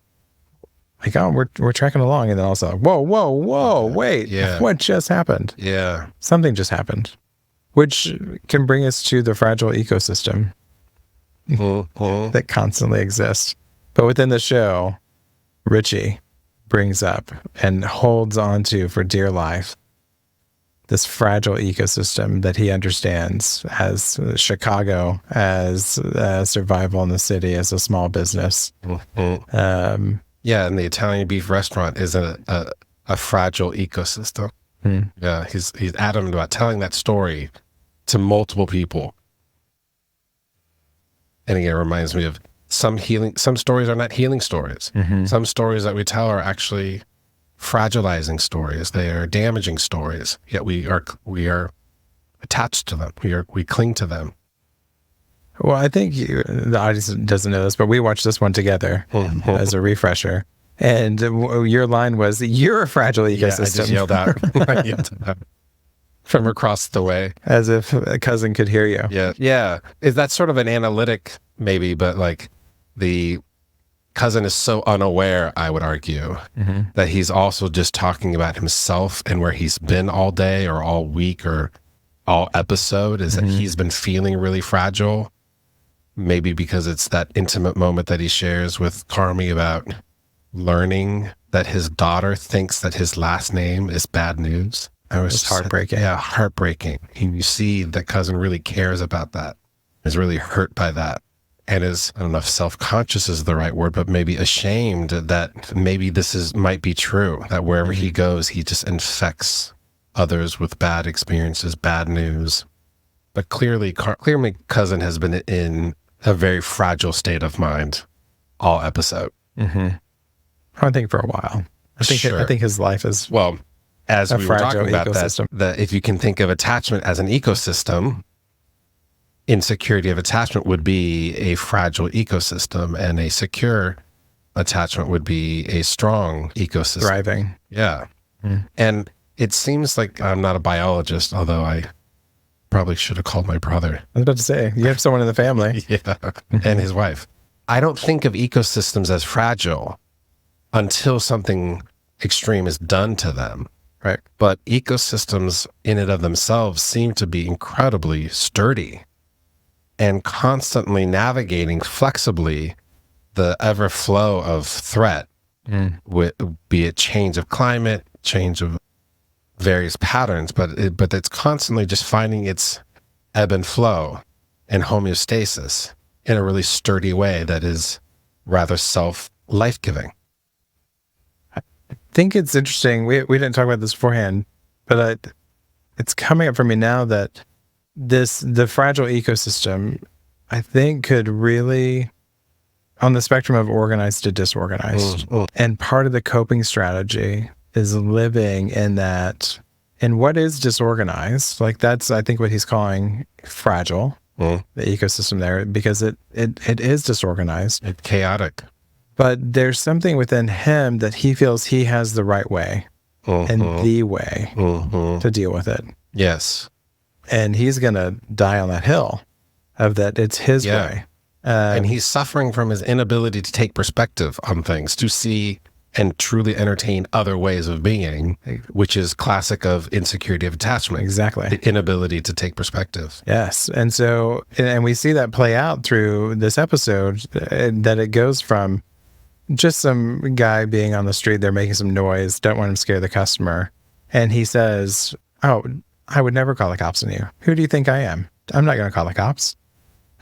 [SPEAKER 2] like, oh, we're tracking along, and then also, whoa, wait, what just happened?
[SPEAKER 1] Yeah.
[SPEAKER 2] Something just happened, which can bring us to the fragile ecosystem that constantly exists. But within the show, Richie brings up and holds on to for dear life this fragile ecosystem that he understands as Chicago, as survival in the city, as a small business.
[SPEAKER 1] Yeah, and the Italian beef restaurant is a fragile ecosystem. Yeah, he's adamant about telling that story to multiple people. And again, it reminds me of some stories are not healing stories. Some stories that we tell are actually fragilizing stories. They are damaging stories. Yet we are attached to them. We cling to them.
[SPEAKER 2] Well, I think the audience doesn't know this, but we watched this one together as a refresher. And your line was, "You're a fragile ecosystem."
[SPEAKER 1] Yeah, I just yelled out. I yelled out from across the way,
[SPEAKER 2] as if a cousin could hear you.
[SPEAKER 1] Yeah. Is that sort of an analytic, maybe? But like, the cousin is so unaware, I would argue, that he's also just talking about himself and where he's been all day or all week or all episode. Is that he's been feeling really fragile. Maybe because it's that intimate moment that he shares with Carmi about learning that his daughter thinks that his last name is bad news.
[SPEAKER 2] It's heartbreaking.
[SPEAKER 1] Yeah, heartbreaking. And you see that cousin really cares about that, is really hurt by that, and is, I don't know if self-conscious is the right word, but maybe ashamed that maybe might be true, that wherever he goes, he just infects others with bad experiences, bad news. But clearly cousin has been in a very fragile state of mind all episode.
[SPEAKER 2] I think for a while. I think his life is
[SPEAKER 1] as we were talking about
[SPEAKER 2] ecosystem.
[SPEAKER 1] that if you can think of attachment as an ecosystem, insecurity of attachment would be a fragile ecosystem, and a secure attachment would be a strong ecosystem.
[SPEAKER 2] Thriving.
[SPEAKER 1] Yeah. And it seems like I'm not a biologist, although I probably should have called my brother.
[SPEAKER 2] I was about to say, you have someone in the family.
[SPEAKER 1] Yeah. And his wife. I don't think of ecosystems as fragile until something extreme is done to them.
[SPEAKER 2] Right.
[SPEAKER 1] But ecosystems in and of themselves seem to be incredibly sturdy and constantly navigating flexibly the ever flow of threat, be it change of climate, change of various patterns, but it's constantly just finding its ebb and flow and homeostasis in a really sturdy way that is rather life-giving.
[SPEAKER 2] I think it's interesting. We didn't talk about this beforehand, but it's coming up for me now that the fragile ecosystem, I think, could really, on the spectrum of organized to disorganized, and part of the coping strategy is living in that, in what is disorganized. Like, that's, I think, what he's calling fragile, the ecosystem there, because it is disorganized.
[SPEAKER 1] It's chaotic.
[SPEAKER 2] But there's something within him that he feels he has the right way and the way to deal with it.
[SPEAKER 1] Yes.
[SPEAKER 2] And he's going to die on that hill of that. It's his way.
[SPEAKER 1] And he's suffering from his inability to take perspective on things, to see and truly entertain other ways of being, which is classic of insecurity of attachment.
[SPEAKER 2] Exactly.
[SPEAKER 1] The inability to take perspective.
[SPEAKER 2] Yes. And so, and we see that play out through this episode, that it goes from just some guy being on the street, they're making some noise, don't want him to scare the customer. And he says, "Oh, I would never call the cops on you. Who do you think I am? I'm not going to call the cops."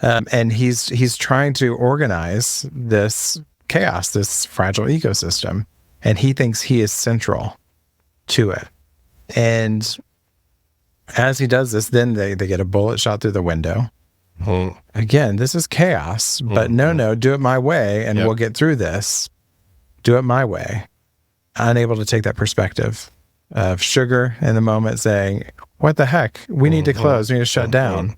[SPEAKER 2] And he's trying to organize this chaos, this fragile ecosystem, and he thinks he is central to it. And as he does this, then they get a bullet shot through the window. Again, this is chaos, but no, do it my way, and we'll get through this. Do it my way. Unable to take that perspective of Sugar in the moment saying, "What the heck? We need to close. We need to shut down,"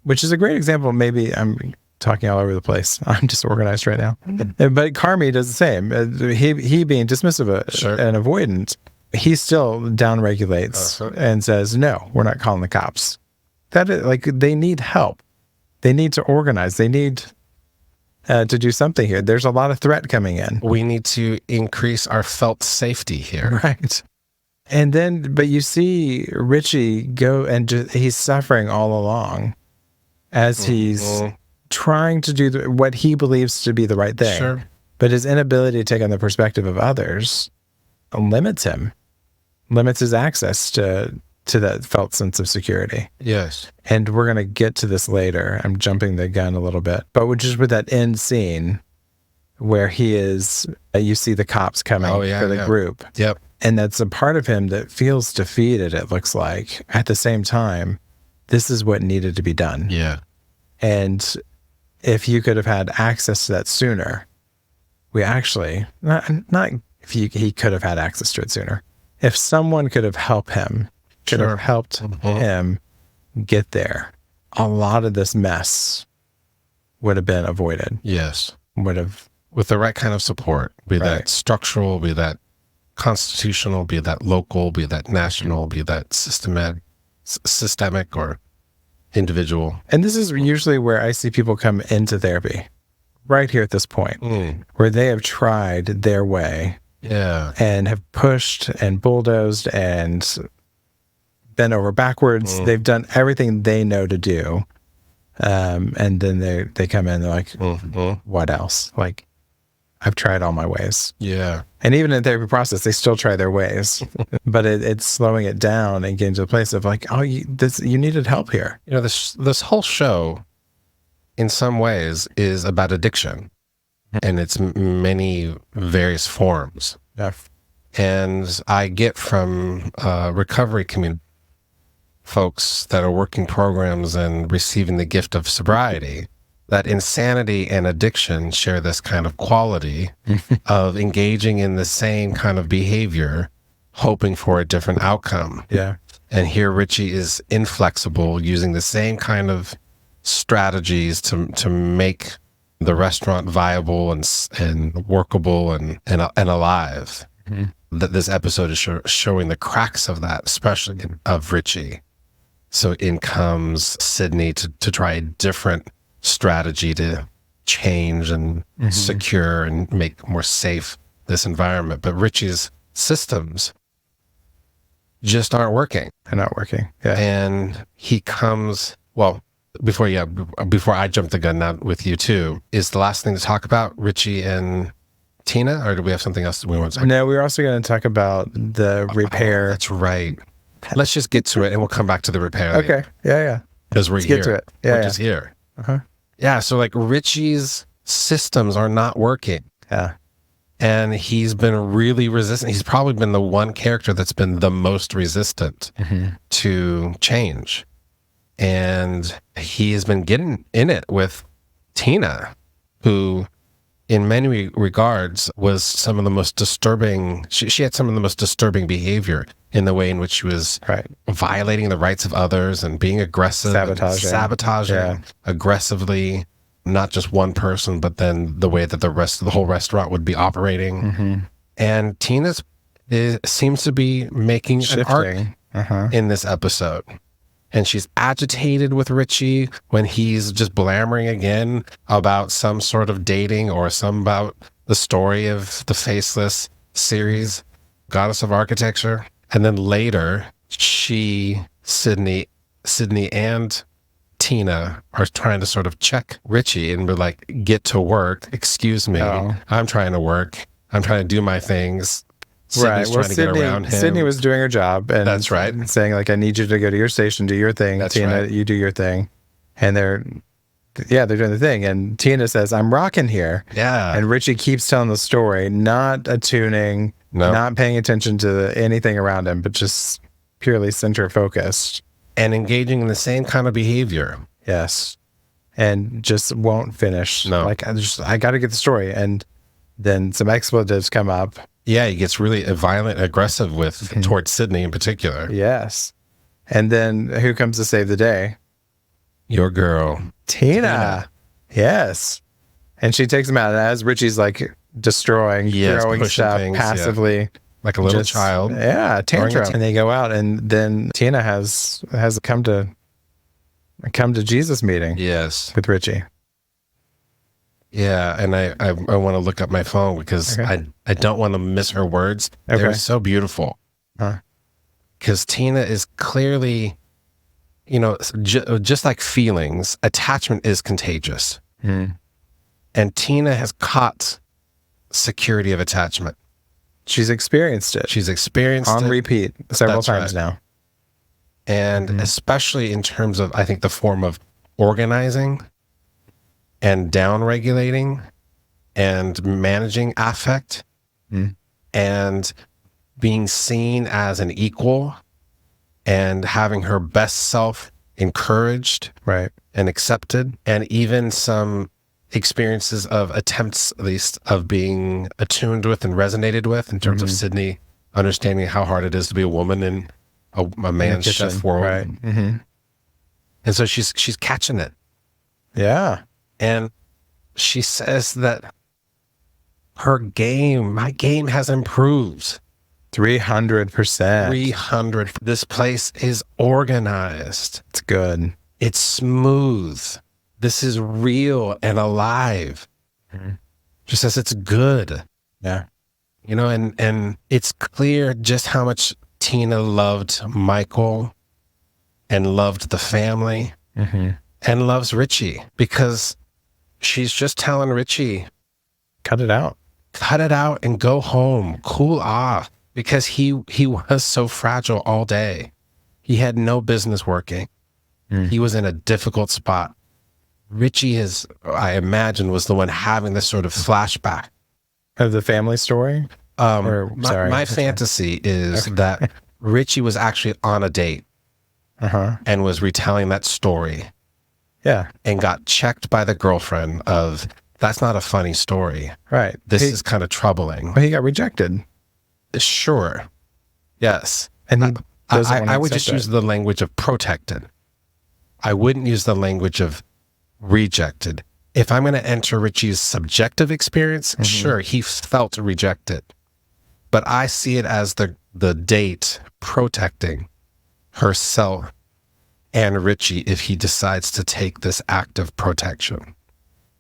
[SPEAKER 2] which is a great example. Maybe I'm talking all over the place. I'm disorganized right now. But Carmi does the same. He being dismissive and avoidant he still downregulates and says, no, we're not calling the cops. That is, like, they need help. They need to organize. They need to do something here. There's a lot of threat coming in.
[SPEAKER 1] We need to increase our felt safety here.
[SPEAKER 2] Right. And then, but you see Richie go and he's suffering all along as he's trying to do what he believes to be the right thing.
[SPEAKER 1] Sure.
[SPEAKER 2] But his inability to take on the perspective of others limits him, limits his access to that felt sense of security.
[SPEAKER 1] Yes.
[SPEAKER 2] And we're going to get to this later. I'm jumping the gun a little bit. But just with that end scene where he is, you see the cops coming for the group.
[SPEAKER 1] Yep.
[SPEAKER 2] And that's a part of him that feels defeated, it looks like. At the same time, this is what needed to be done.
[SPEAKER 1] Yeah.
[SPEAKER 2] And if you could have had access to that sooner, we actually, not if he could have had access to it sooner. If someone could have helped him, him get there, a lot of this mess would have been avoided.
[SPEAKER 1] Yes.
[SPEAKER 2] With
[SPEAKER 1] the right kind of support, be that structural, be that constitutional, be that local, be that national, be that systemic or individual.
[SPEAKER 2] And this is usually where I see people come into therapy, right here at this point, where they have tried their way and have pushed and bulldozed and bent over backwards. They've done everything they know to do. And then they come in, they're like, what else? Like, I've tried all my ways.
[SPEAKER 1] Yeah.
[SPEAKER 2] And even in the therapy process, they still try their ways, but it's slowing it down and getting to the place of like, oh, you needed help here.
[SPEAKER 1] You know, this whole show, in some ways, is about addiction, and its many various forms.
[SPEAKER 2] Yeah.
[SPEAKER 1] And I get from recovery community folks that are working programs and receiving the gift of sobriety, that insanity and addiction share this kind of quality of engaging in the same kind of behavior, hoping for a different outcome.
[SPEAKER 2] Yeah.
[SPEAKER 1] And here Richie is inflexible, using the same kind of strategies to make the restaurant viable and workable and alive. That this episode is showing the cracks of that, especially of Richie. So in comes Sydney to try a different strategy to change and secure and make more safe this environment. But Richie's systems just aren't working.
[SPEAKER 2] They're not working. Yeah.
[SPEAKER 1] And he comes, well, before I jump the gun now with you too, is the last thing to talk about Richie and Tina, or do we have something else we want to talk about?
[SPEAKER 2] No, we're also going to talk about the repair.
[SPEAKER 1] Oh, that's right. Let's just get to it and we'll come back to the repair.
[SPEAKER 2] Okay. Yeah.
[SPEAKER 1] Because we're
[SPEAKER 2] Let's
[SPEAKER 1] here.
[SPEAKER 2] Get to it. Yeah,
[SPEAKER 1] we're just here. Yeah, so like Richie's systems are not working.
[SPEAKER 2] Yeah.
[SPEAKER 1] And he's been really resistant. He's probably been the one character that's been the most resistant to change. And he has been getting in it with Tina, who in many regards was some of the most disturbing, she had some of the most disturbing behavior in the way in which she was violating the rights of others and being aggressive, sabotaging aggressively, not just one person, but then the way that the whole restaurant would be operating. And Tina seems to be making an arc in this episode. And she's agitated with Richie when he's just blammering again about some sort of dating or about the story of the faceless Ceres, goddess of architecture. And then later, Sydney and Tina are trying to sort of check Richie and be like, get to work. Excuse me. I'm trying to work. I'm trying to do my things. Sydney's trying to get around him.
[SPEAKER 2] Sydney was doing her job. And
[SPEAKER 1] that's right.
[SPEAKER 2] Saying like, I need you to go to your station, do your thing.
[SPEAKER 1] That's
[SPEAKER 2] Tina,
[SPEAKER 1] right.
[SPEAKER 2] You do your thing. And they're doing the thing. And Tina says, I'm rocking here.
[SPEAKER 1] Yeah.
[SPEAKER 2] And Richie keeps telling the story, not attuning, not paying attention to anything around him, but just purely center focused.
[SPEAKER 1] And engaging in the same kind of behavior.
[SPEAKER 2] Yes. And just won't finish.
[SPEAKER 1] No.
[SPEAKER 2] Like, I got to get the story. And then some expletives come up.
[SPEAKER 1] Yeah, he gets really violent, aggressive towards Sydney in particular.
[SPEAKER 2] Yes. And then who comes to save the day?
[SPEAKER 1] Your girl.
[SPEAKER 2] Tina. Yes. And she takes him out. And as Richie's like destroying, throwing stuff passively.
[SPEAKER 1] like a little child.
[SPEAKER 2] Yeah, tantrum. And they go out, and then Tina has come to Jesus meeting.
[SPEAKER 1] Yes.
[SPEAKER 2] With Richie.
[SPEAKER 1] Yeah, and I want to look up my phone because I don't want to miss her words. Okay. They're so beautiful. Because Tina is clearly, just like feelings, attachment is contagious. And Tina has caught security of attachment.
[SPEAKER 2] She's experienced it.
[SPEAKER 1] She's experienced
[SPEAKER 2] on
[SPEAKER 1] it.
[SPEAKER 2] repeat several times now.
[SPEAKER 1] And especially in terms of, I think, the form of organizing and down-regulating and managing affect and being seen as an equal and having her best self encouraged and accepted, and even some experiences of attempts, at least, of being attuned with and resonated with in terms of Sydney understanding how hard it is to be a woman in a man's chef world. And so she's catching it. Yeah. And she says that my game has improved.
[SPEAKER 2] 300%.
[SPEAKER 1] 300. This place is organized.
[SPEAKER 2] It's good.
[SPEAKER 1] It's smooth. This is real and alive. She says it's good.
[SPEAKER 2] Yeah.
[SPEAKER 1] And it's clear just how much Tina loved Michael and loved the family and loves Richie, because she's just telling Richie,
[SPEAKER 2] cut it out
[SPEAKER 1] and go home, cool off, because he was so fragile all day. He had no business working. He was in a difficult spot. Richie I imagine, was the one having this sort of flashback
[SPEAKER 2] of the family story.
[SPEAKER 1] My fantasy is that Richie was actually on a date and was retelling that story.
[SPEAKER 2] Yeah.
[SPEAKER 1] And got checked by the girlfriend of, that's not a funny story.
[SPEAKER 2] Right.
[SPEAKER 1] This is kind of troubling.
[SPEAKER 2] Well, he got rejected.
[SPEAKER 1] Sure. Yes.
[SPEAKER 2] And
[SPEAKER 1] I would just use the language of protected. I wouldn't use the language of rejected. If I'm going to enter Richie's subjective experience, sure, he felt rejected. But I see it as the date protecting herself and Richie if he decides to take this act of protection.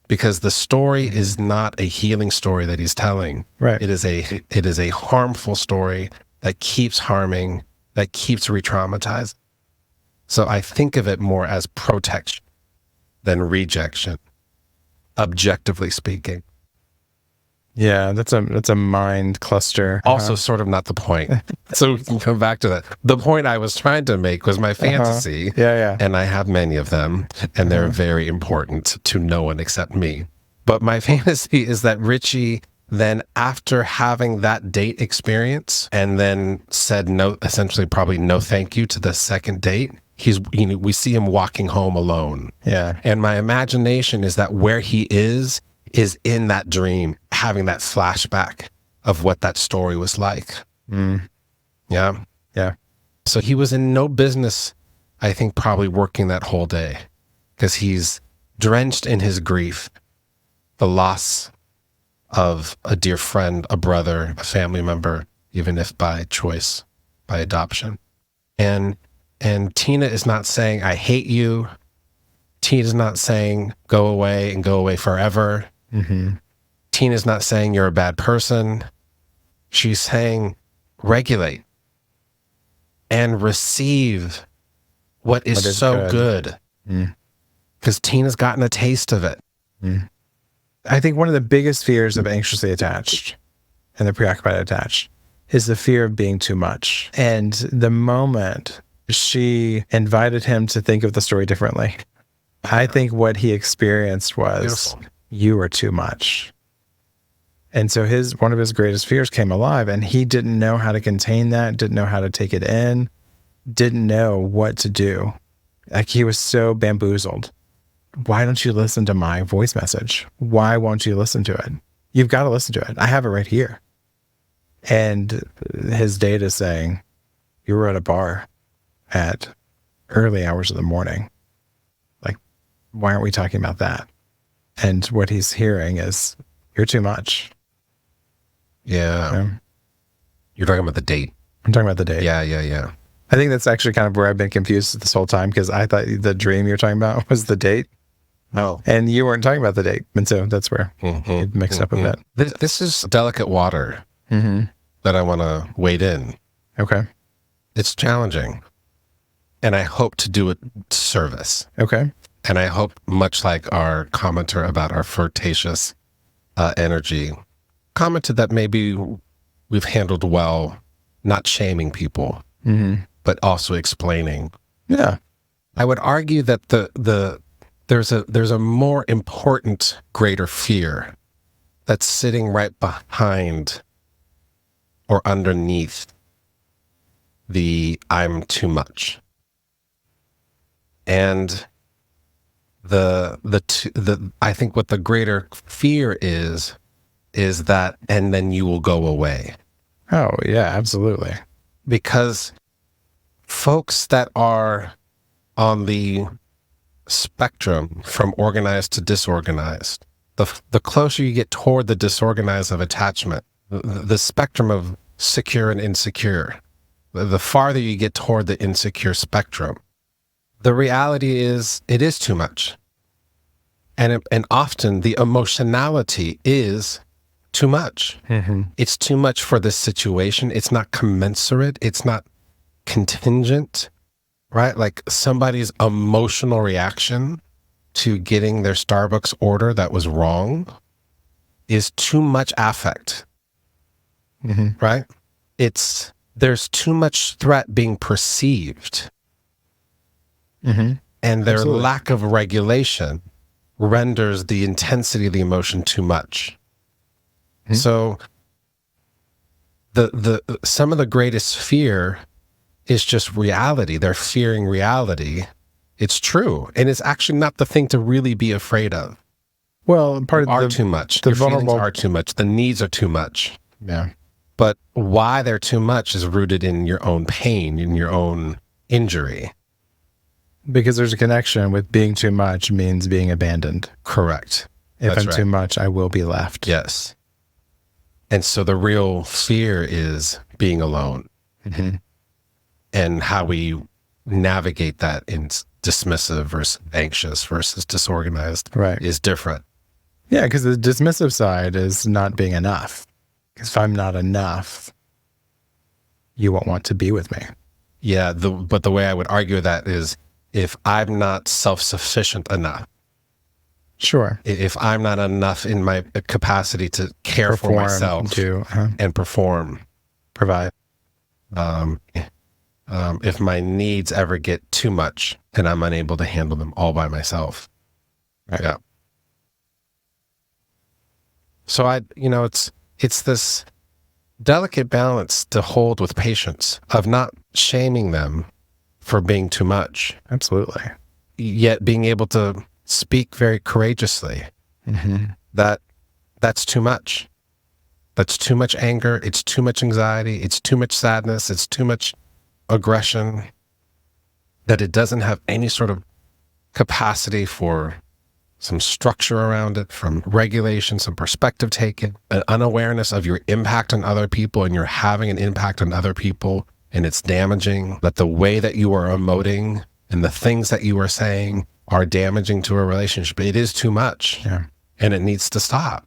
[SPEAKER 1] Because the story is not a healing story that he's telling.
[SPEAKER 2] Right.
[SPEAKER 1] It is a harmful story that keeps harming, that keeps re-traumatizing. So I think of it more as protection than rejection, objectively speaking.
[SPEAKER 2] Yeah, that's a mind cluster.
[SPEAKER 1] Also sort of not the point. So we can come back to that. The point I was trying to make was my fantasy.
[SPEAKER 2] Yeah.
[SPEAKER 1] And I have many of them, and they're very important to no one except me. But my fantasy is that Richie then, after having that date experience and then said no, essentially probably no thank you to the second date, we see him walking home alone.
[SPEAKER 2] Yeah.
[SPEAKER 1] And my imagination is that where he is in that dream, having that flashback of what that story was like. Yeah.
[SPEAKER 2] Yeah.
[SPEAKER 1] So he was in no business, I think, probably working that whole day, because he's drenched in his grief, the loss of a dear friend, a brother, a family member, even if by choice, by adoption. And Tina is not saying, I hate you. Tina's not saying, go away and go away forever. Tina's not saying you're a bad person. She's saying, regulate and receive what is so good. Because Tina's gotten a taste of it.
[SPEAKER 2] I think one of the biggest fears of anxiously attached and the preoccupied attached is the fear of being too much. And the moment she invited him to think of the story differently, I think what he experienced was, you were too much. And so one of his greatest fears came alive, and he didn't know how to contain that, didn't know how to take it in, didn't know what to do. Like, he was so bamboozled. Why don't you listen to my voice message? Why won't you listen to it? You've got to listen to it. I have it right here. And his date is saying, you were at a bar at early hours of the morning. Like, why aren't we talking about that? And what he's hearing is, you're too much.
[SPEAKER 1] Yeah. You're talking about the date.
[SPEAKER 2] I'm talking about the date.
[SPEAKER 1] Yeah.
[SPEAKER 2] I think that's actually kind of where I've been confused this whole time, because I thought the dream you're talking about was the date.
[SPEAKER 1] Oh.
[SPEAKER 2] And you weren't talking about the date. And so that's where it mixed up a bit.
[SPEAKER 1] This is delicate water that I want to wade in.
[SPEAKER 2] Okay.
[SPEAKER 1] It's challenging. And I hope to do it service.
[SPEAKER 2] Okay.
[SPEAKER 1] And I hope, much like our commenter about our flirtatious energy, commented that maybe we've handled well, not shaming people, but also explaining.
[SPEAKER 2] Yeah.
[SPEAKER 1] I would argue that there's a more important, greater fear that's sitting right behind or underneath the I'm too much. And I think what the greater fear is that, and then you will go away.
[SPEAKER 2] Oh, yeah, absolutely.
[SPEAKER 1] Because folks that are on the spectrum from organized to disorganized, the closer you get toward the disorganized of attachment, the spectrum of secure and insecure, the farther you get toward the insecure spectrum, the reality is it is too much. And often the emotionality is too much. It's too much for this situation. It's not commensurate. It's not contingent, right? Like somebody's emotional reaction to getting their Starbucks order that was wrong is too much affect, right? There's too much threat being perceived. And their
[SPEAKER 2] Absolutely.
[SPEAKER 1] lack of regulation renders the intensity of the emotion too much. So some of the greatest fear is just reality. They're fearing reality. It's true. And it's actually not the thing to really be afraid of.
[SPEAKER 2] Well, part of
[SPEAKER 1] Are too much.
[SPEAKER 2] the
[SPEAKER 1] Your feelings
[SPEAKER 2] vulnerable
[SPEAKER 1] are too much. The needs are too much.
[SPEAKER 2] Yeah.
[SPEAKER 1] But why they're too much is rooted in your own pain, in your own injury.
[SPEAKER 2] Because there's a connection with being too much means being abandoned.
[SPEAKER 1] Correct.
[SPEAKER 2] If
[SPEAKER 1] That's
[SPEAKER 2] I'm
[SPEAKER 1] right.
[SPEAKER 2] too much, I will be left.
[SPEAKER 1] Yes. And so the real fear is being alone. And how we navigate that in dismissive versus anxious versus disorganized is different.
[SPEAKER 2] Yeah, because the dismissive side is not being enough. Because if I'm not enough, you won't want to be with me.
[SPEAKER 1] Yeah, but the way I would argue that is if I'm not self-sufficient enough.
[SPEAKER 2] Sure.
[SPEAKER 1] If I'm not enough in my capacity to care for myself and provide, if my needs ever get too much, then I'm unable to handle them all by myself.
[SPEAKER 2] Right.
[SPEAKER 1] Yeah. So it's this delicate balance to hold with patients of not shaming them for being too much.
[SPEAKER 2] Absolutely.
[SPEAKER 1] Yet being able to speak very courageously that's too much. That's too much anger. It's too much anxiety. It's too much sadness. It's too much aggression, that it doesn't have any sort of capacity for some structure around it, from regulation, some perspective taken, an unawareness of your impact on other people, and you're having an impact on other people, and it's damaging, that the way that you are emoting and the things that you are saying are damaging to a relationship. It is too much.
[SPEAKER 2] Yeah.
[SPEAKER 1] And it needs to stop.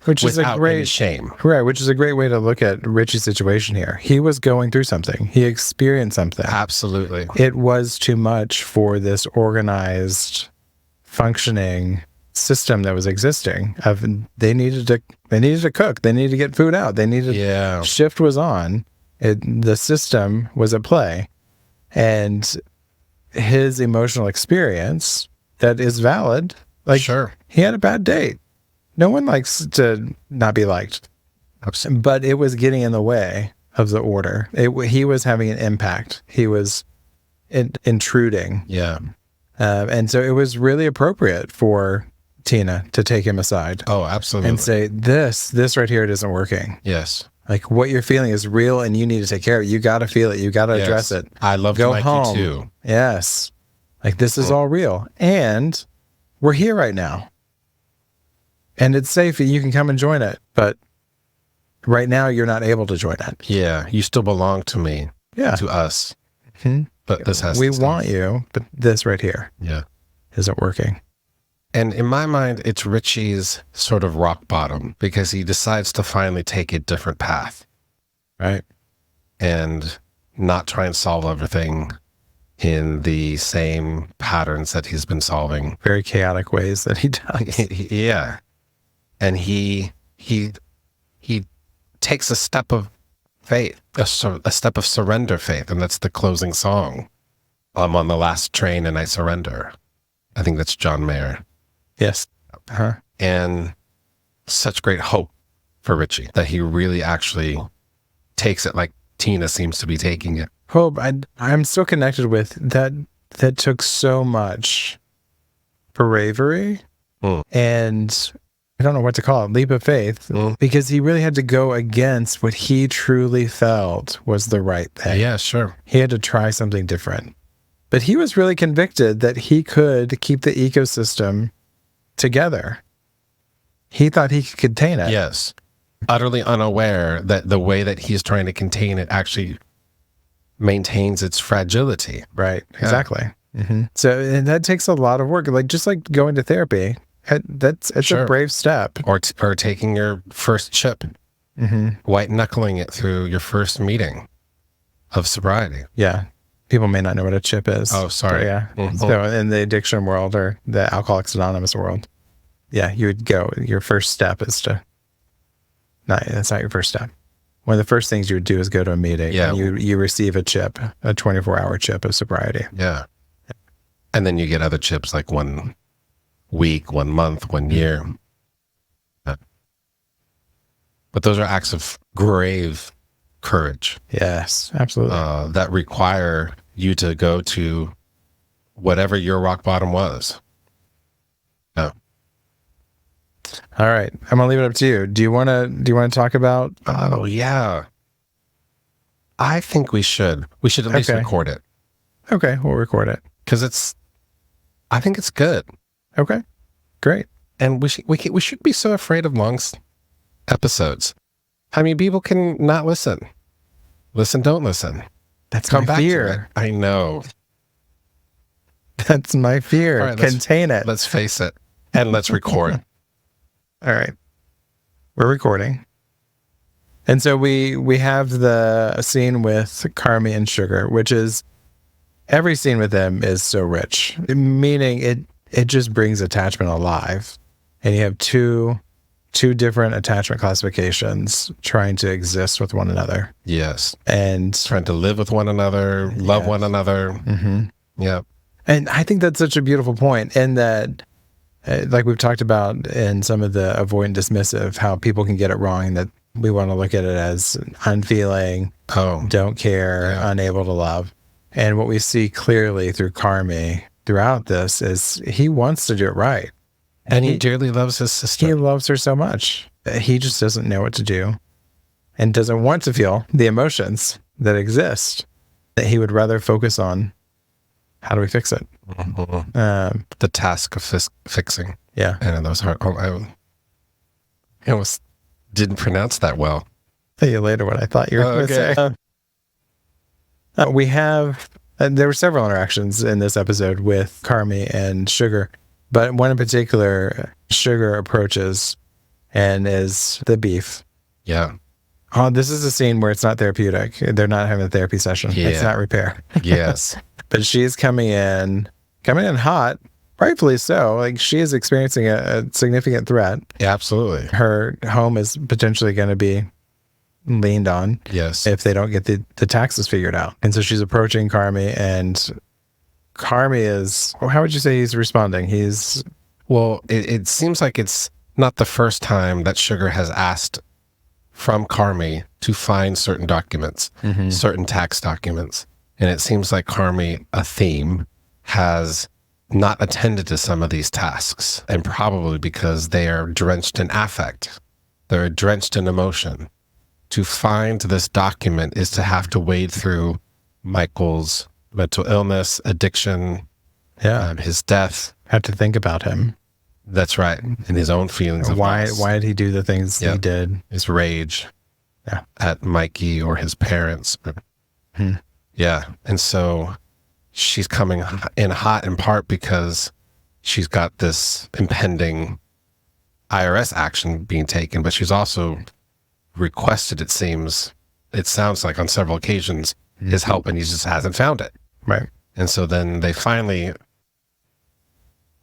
[SPEAKER 2] Which is
[SPEAKER 1] without
[SPEAKER 2] a great
[SPEAKER 1] any shame.
[SPEAKER 2] Right, which is a great way to look at Richie's situation here. He was going through something. He experienced something.
[SPEAKER 1] Absolutely.
[SPEAKER 2] It was too much for this organized, functioning system that was existing. They needed to cook. They needed to get food out. They needed shift was on. The system was at play. And his emotional experience that is valid. Like,
[SPEAKER 1] sure.
[SPEAKER 2] He had a bad date. No one likes to not be liked.
[SPEAKER 1] Absolutely.
[SPEAKER 2] But it was getting in the way of the order. He was having an impact. He was intruding.
[SPEAKER 1] Yeah.
[SPEAKER 2] And so it was really appropriate for Tina to take him aside.
[SPEAKER 1] Oh, absolutely.
[SPEAKER 2] And say, this right here isn't working.
[SPEAKER 1] Yes.
[SPEAKER 2] Like, what you're feeling is real and you need to take care of it. You got to feel it. You got to address it.
[SPEAKER 1] I love
[SPEAKER 2] Go
[SPEAKER 1] to like
[SPEAKER 2] home.
[SPEAKER 1] you too.
[SPEAKER 2] Yes. Like, this is all real. And we're here right now. And it's safe and you can come and join it. But right now you're not able to join it.
[SPEAKER 1] Yeah, you still belong to me,
[SPEAKER 2] Yeah.
[SPEAKER 1] to us.
[SPEAKER 2] Mhm.
[SPEAKER 1] But this has
[SPEAKER 2] We
[SPEAKER 1] to stop.
[SPEAKER 2] want you, but this right here
[SPEAKER 1] Yeah.
[SPEAKER 2] isn't working.
[SPEAKER 1] And in my mind, it's Richie's sort of rock bottom because he decides to finally take a different path
[SPEAKER 2] Right.
[SPEAKER 1] and not try and solve everything in the same patterns that he's been solving.
[SPEAKER 2] Very chaotic ways that he does.
[SPEAKER 1] Yeah. And he takes a step of faith, a step of surrender faith. And that's the closing song. I'm on the last train and I surrender. I think that's John Mayer.
[SPEAKER 2] Yes. Uh-huh.
[SPEAKER 1] And such great hope for Richie that he really actually takes it like Tina seems to be taking it.
[SPEAKER 2] Hope. I'm still connected with that. That took so much bravery and I don't know what to call it, leap of faith, because he really had to go against what he truly felt was the right thing.
[SPEAKER 1] Yeah, sure.
[SPEAKER 2] He had to try something different. But he was really convicted that he could keep the ecosystem together. He thought he could contain it.
[SPEAKER 1] Yes. Utterly unaware that the way that he's trying to contain it actually maintains its fragility.
[SPEAKER 2] Right.
[SPEAKER 1] Yeah.
[SPEAKER 2] Exactly. Mm-hmm. So and that takes a lot of work. Like just like going to therapy, it's
[SPEAKER 1] Sure.
[SPEAKER 2] a brave step.
[SPEAKER 1] Or taking your first chip, white knuckling it through your first meeting of sobriety.
[SPEAKER 2] Yeah. People may not know what a chip is.
[SPEAKER 1] Oh, sorry.
[SPEAKER 2] But yeah. So in the addiction world or the Alcoholics Anonymous world, yeah, you would go, your first step is to, that's not your first step. One of the first things you would do is go to a meeting.
[SPEAKER 1] Yeah.
[SPEAKER 2] And you receive a chip, a 24-hour chip of sobriety.
[SPEAKER 1] Yeah. And then you get other chips like 1 week, 1 month, 1 year. Yeah. But those are acts of grave courage.
[SPEAKER 2] Yes, absolutely.
[SPEAKER 1] That require you to go to whatever your rock bottom was. Yeah.
[SPEAKER 2] All right. I'm gonna leave it up to you. Do you wanna talk about
[SPEAKER 1] Oh yeah. I think we should. We should at least
[SPEAKER 2] Okay.
[SPEAKER 1] record it.
[SPEAKER 2] Okay, we'll record it.
[SPEAKER 1] Because I think it's good.
[SPEAKER 2] Okay. Great.
[SPEAKER 1] And we should be so afraid of long episodes. I mean, people can not listen. Listen, don't listen.
[SPEAKER 2] That's
[SPEAKER 1] Come
[SPEAKER 2] my
[SPEAKER 1] back to it.
[SPEAKER 2] fear.
[SPEAKER 1] I know.
[SPEAKER 2] That's my fear.
[SPEAKER 1] All right,
[SPEAKER 2] Contain it.
[SPEAKER 1] Let's face it. And let's record.
[SPEAKER 2] All right. We're recording. And so we have the scene with Carmi and Sugar, which is every scene with them is so rich, meaning it just brings attachment alive. And you have two different attachment classifications trying to exist with one another.
[SPEAKER 1] Yes.
[SPEAKER 2] And
[SPEAKER 1] Trying to live with one another, love
[SPEAKER 2] Yes.
[SPEAKER 1] one another.
[SPEAKER 2] mhm.
[SPEAKER 1] Yeah.
[SPEAKER 2] And I think that's such a beautiful point in that, like we've talked about in some of the avoidant dismissive, how people can get it wrong and that we want to look at it as unfeeling,
[SPEAKER 1] Oh,
[SPEAKER 2] don't care,
[SPEAKER 1] Yeah.
[SPEAKER 2] unable to love. And what we see clearly through Carmi throughout this is he wants to do it right.
[SPEAKER 1] and he dearly loves his sister.
[SPEAKER 2] He loves her so much. He just doesn't know what to do and doesn't want to feel the emotions that exist, that he would rather focus on how do we fix it?
[SPEAKER 1] The task of fixing.
[SPEAKER 2] Yeah.
[SPEAKER 1] And those hard. I almost didn't pronounce that well.
[SPEAKER 2] Tell you later what I thought you were going to
[SPEAKER 1] Okay.
[SPEAKER 2] say. We have, there were several interactions in this episode with Carmi and Sugar, but one in particular, Sugar approaches and is the beef.
[SPEAKER 1] Yeah.
[SPEAKER 2] Oh, this is a scene where it's not therapeutic. They're not having a therapy session.
[SPEAKER 1] Yeah.
[SPEAKER 2] It's not repair.
[SPEAKER 1] Yes.
[SPEAKER 2] But she's coming in hot, rightfully so. Like she is experiencing a significant threat.
[SPEAKER 1] Yeah, absolutely.
[SPEAKER 2] Her home is potentially going to be leaned on
[SPEAKER 1] Yes.
[SPEAKER 2] if they don't get the taxes figured out. And so she's approaching Carmi, and Carmi is, how would you say he's responding?
[SPEAKER 1] Well, it seems like it's not the first time that Sugar has asked from Carmi to find certain documents, certain tax documents. And it seems like Carmi, a theme, has not attended to some of these tasks, and probably because they are drenched in affect. They're drenched in emotion. To find this document is to have to wade through Michael's mental illness, addiction, his death.
[SPEAKER 2] have to think about him.
[SPEAKER 1] That's right. And his own feelings of
[SPEAKER 2] Why
[SPEAKER 1] loss,
[SPEAKER 2] did he do the things he
[SPEAKER 1] Yep.
[SPEAKER 2] did?
[SPEAKER 1] his rage. at Mikey or his parents. Yeah. And so she's coming in hot in part because she's got this impending IRS action being taken, but she's also requested, it sounds like on several occasions, his help, and he just hasn't found it.
[SPEAKER 2] Right.
[SPEAKER 1] And so then they finally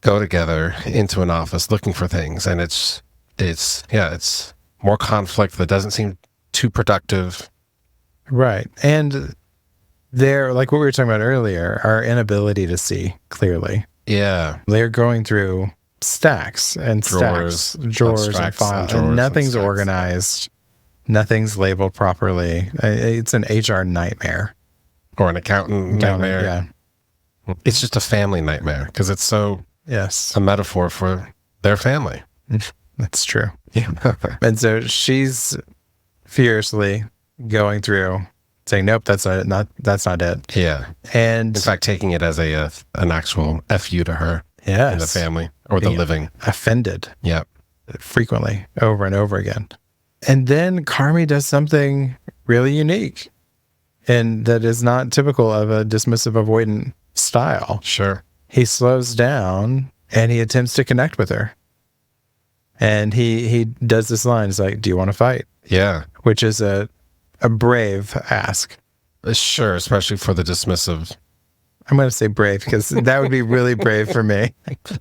[SPEAKER 1] go together into an office looking for things, and it's more conflict that doesn't seem too productive.
[SPEAKER 2] Right. And they're, like what we were talking about earlier, our inability to see clearly.
[SPEAKER 1] Yeah.
[SPEAKER 2] They're going through stacks and drawers and files, and nothing's organized. Nothing's labeled properly. It's an HR nightmare.
[SPEAKER 1] Or an accountant nightmare.
[SPEAKER 2] Yeah.
[SPEAKER 1] It's just a family nightmare because it's so a metaphor for their family.
[SPEAKER 2] That's true.
[SPEAKER 1] Yeah.
[SPEAKER 2] And so she's furiously going through saying, nope, that's not it.
[SPEAKER 1] Yeah.
[SPEAKER 2] And
[SPEAKER 1] in fact, taking it as an actual FU to her
[SPEAKER 2] in
[SPEAKER 1] the family or the living.
[SPEAKER 2] Offended.
[SPEAKER 1] Yeah.
[SPEAKER 2] Frequently, over and over again. And then Carmi does something really unique and that is not typical of a dismissive avoidant style.
[SPEAKER 1] Sure.
[SPEAKER 2] He slows down and he attempts to connect with her. And he does this line. He's like, do you want to fight?
[SPEAKER 1] Yeah.
[SPEAKER 2] Which is a brave ask.
[SPEAKER 1] Sure, especially for the dismissive.
[SPEAKER 2] I'm going to say brave because that would be really brave for me.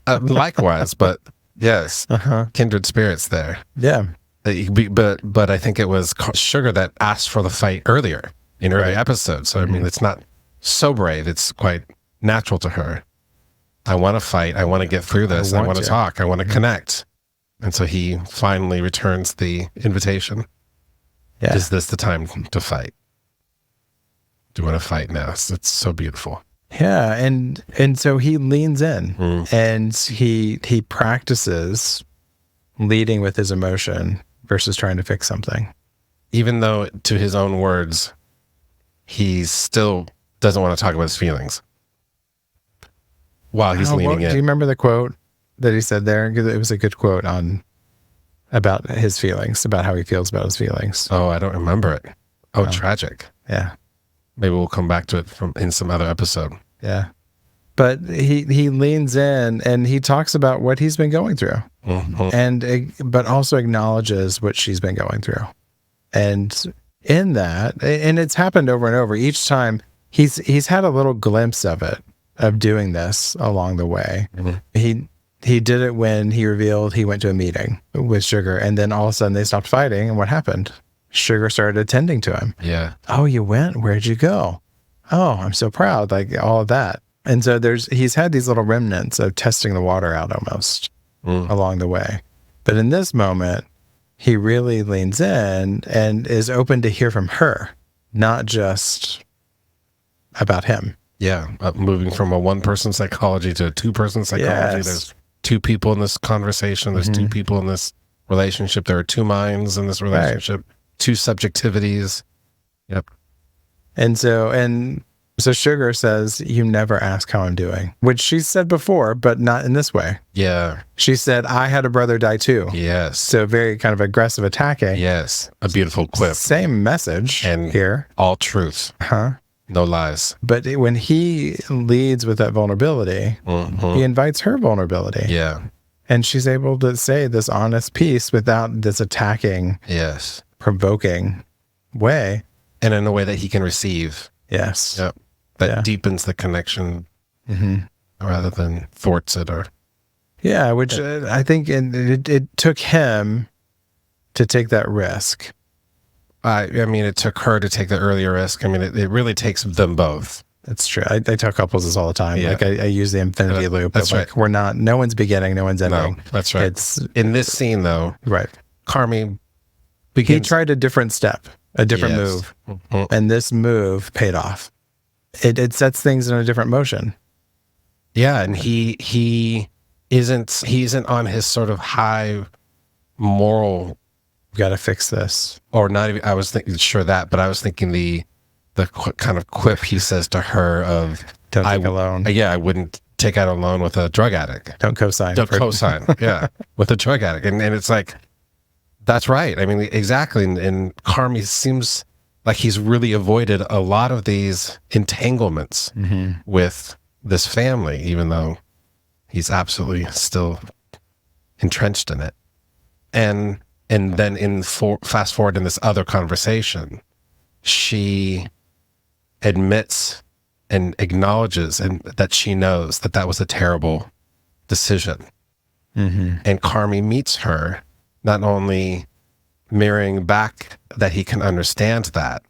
[SPEAKER 1] Likewise, but yes, kindred spirits there.
[SPEAKER 2] Yeah.
[SPEAKER 1] But I think it was Sugar that asked for the fight earlier in early episodes. So, I mean, it's not so brave. It's quite natural to her. I want to fight. I want to get through this. I want to talk. I want to connect. And so he finally returns the invitation. Yeah. Is this the time to fight? Do you want to fight now? It's so beautiful.
[SPEAKER 2] Yeah. And so he leans in and he practices leading with his emotion versus trying to fix something.
[SPEAKER 1] Even though, to his own words, he still doesn't want to talk about his feelings while he's leaning in.
[SPEAKER 2] Do you remember the quote that he said there? It was a good quote about his feelings, about how he feels about his feelings.
[SPEAKER 1] Oh, I don't remember it. Oh, tragic.
[SPEAKER 2] Yeah.
[SPEAKER 1] Maybe we'll come back to it in some other episode.
[SPEAKER 2] Yeah. But he leans in and he talks about what he's been going through, but also acknowledges what she's been going through. And in that, and it's happened over and over, each time he's had a little glimpse of it, of doing this along the way. He did it when he revealed he went to a meeting with Sugar, and then all of a sudden they stopped fighting. And what happened? Sugar started attending to him.
[SPEAKER 1] Yeah.
[SPEAKER 2] Oh, you went? Where'd you go? Oh, I'm so proud. Like all of that. And so he's had these little remnants of testing the water out almost along the way. But in this moment, he really leans in and is open to hear from her, not just about him.
[SPEAKER 1] Yeah. Moving from a one-person psychology to a two-person psychology.
[SPEAKER 2] Yes.
[SPEAKER 1] There's two people in this conversation. There's two people in this relationship. There are two minds in this relationship, two subjectivities. Yep. And
[SPEAKER 2] so Sugar says, you never ask how I'm doing, which she said before, but not in this way.
[SPEAKER 1] Yeah.
[SPEAKER 2] She said, I had a brother die too.
[SPEAKER 1] Yes.
[SPEAKER 2] So very kind of aggressive attacking.
[SPEAKER 1] Yes. A beautiful quip.
[SPEAKER 2] Same message
[SPEAKER 1] and
[SPEAKER 2] here.
[SPEAKER 1] All truth. No lies.
[SPEAKER 2] But when he leads with that vulnerability, he invites her vulnerability.
[SPEAKER 1] Yeah.
[SPEAKER 2] And she's able to say this honest piece without this attacking, provoking way.
[SPEAKER 1] And in a way that he can receive.
[SPEAKER 2] Yes.
[SPEAKER 1] Yep. That deepens the connection rather than thwarts it.
[SPEAKER 2] Which I think it took him to take that risk.
[SPEAKER 1] I mean, it took her to take the earlier risk. I mean, it really takes them both.
[SPEAKER 2] That's true. I tell couples this all the time.
[SPEAKER 1] Yeah.
[SPEAKER 2] Like I use the infinity loop.
[SPEAKER 1] That's
[SPEAKER 2] right. We're not, no one's beginning, no one's ending.
[SPEAKER 1] No, that's right. It's in this scene though.
[SPEAKER 2] Right.
[SPEAKER 1] Carmi
[SPEAKER 2] he tried a different step, a different move. And this move paid off. It sets things in a different motion.
[SPEAKER 1] Yeah. And he isn't on his sort of high moral,
[SPEAKER 2] we got to fix this.
[SPEAKER 1] Or not even, I was thinking, but I was thinking the kind of quip he says to her of,
[SPEAKER 2] don't take a loan.
[SPEAKER 1] Yeah, I wouldn't take out a loan with a drug addict.
[SPEAKER 2] Don't co-sign.
[SPEAKER 1] Don't co-sign, with a drug addict. And it's like, That's right. I mean, exactly. And Carmi seems like he's really avoided a lot of these entanglements with this family, even though he's absolutely still entrenched in it. And then fast forward in this other conversation, she admits and acknowledges that she knows that was a terrible decision. And Carmi meets her, not only mirroring back that he can understand that,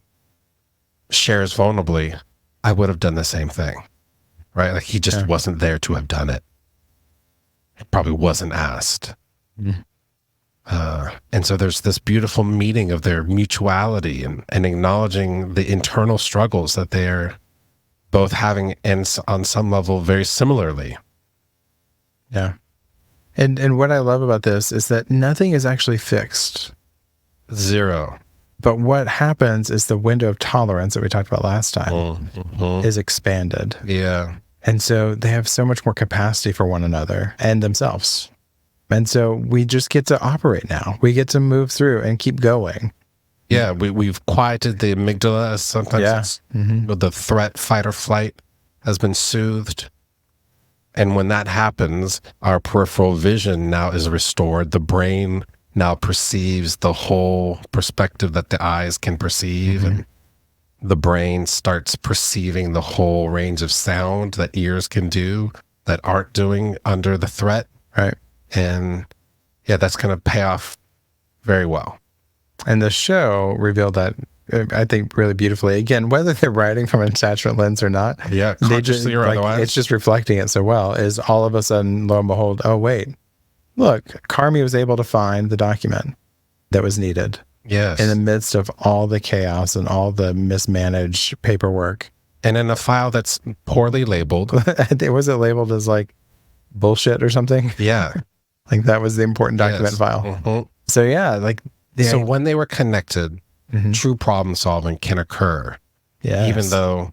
[SPEAKER 1] shares vulnerably, I would have done the same thing, right? Like he just wasn't there to have done it. He probably wasn't asked. And so there's this beautiful meeting of their mutuality and acknowledging the internal struggles that they're both having, and on some level very similarly.
[SPEAKER 2] Yeah. And what I love about this is that nothing is actually fixed.
[SPEAKER 1] Zero.
[SPEAKER 2] But what happens is the window of tolerance that we talked about last time is expanded.
[SPEAKER 1] Yeah.
[SPEAKER 2] And so they have so much more capacity for one another and themselves. And so we just get to operate now. We get to move through and keep going.
[SPEAKER 1] Yeah, we've quieted the amygdala. Sometimes the threat, fight, or flight has been soothed. And when that happens, our peripheral vision now is restored. The brain now perceives the whole perspective that the eyes can perceive. And the brain starts perceiving the whole range of sound that ears can do that aren't doing under the threat.
[SPEAKER 2] Right.
[SPEAKER 1] And yeah, that's going to pay off very well.
[SPEAKER 2] And the show revealed that, I think, really beautifully. Again, whether they're writing from an attachment lens or not,
[SPEAKER 1] consciously or otherwise,
[SPEAKER 2] it's just reflecting it so well. Is all of a sudden, lo and behold, oh wait, look, Carmi was able to find the document that was needed.
[SPEAKER 1] Yes,
[SPEAKER 2] in the midst of all the chaos and all the mismanaged paperwork,
[SPEAKER 1] and in a file that's poorly labeled.
[SPEAKER 2] Was it labeled as like bullshit or something?
[SPEAKER 1] Yeah,
[SPEAKER 2] like that was the important document file. So yeah, like.
[SPEAKER 1] So when they were connected, true problem solving can occur.
[SPEAKER 2] Yes.
[SPEAKER 1] Even though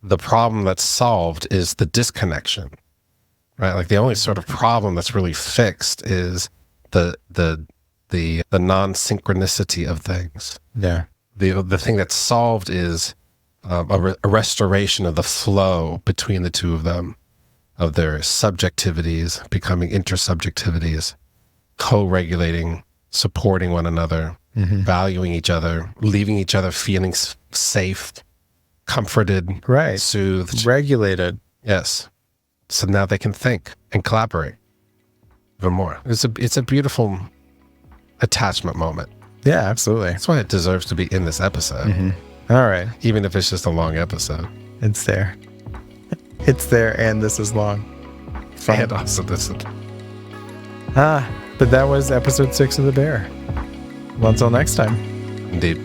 [SPEAKER 1] the problem that's solved is the disconnection, right? Like the only sort of problem that's really fixed is the non-synchronicity of things.
[SPEAKER 2] Yeah.
[SPEAKER 1] The thing that's solved is a restoration of the flow between the two of them, of their subjectivities becoming intersubjectivities, co-regulating, supporting one another, valuing each other, leaving each other feeling safe, comforted, soothed,
[SPEAKER 2] regulated.
[SPEAKER 1] Yes. So now they can think and collaborate even more. It's a beautiful attachment moment.
[SPEAKER 2] Yeah, absolutely.
[SPEAKER 1] That's why it deserves to be in this episode.
[SPEAKER 2] All right.
[SPEAKER 1] Even if it's just a long episode.
[SPEAKER 2] It's there. It's there, and this is long.
[SPEAKER 1] Fun. And also this is...
[SPEAKER 2] But that was episode 6 of The Bear. Well, until next time.
[SPEAKER 1] Indeed.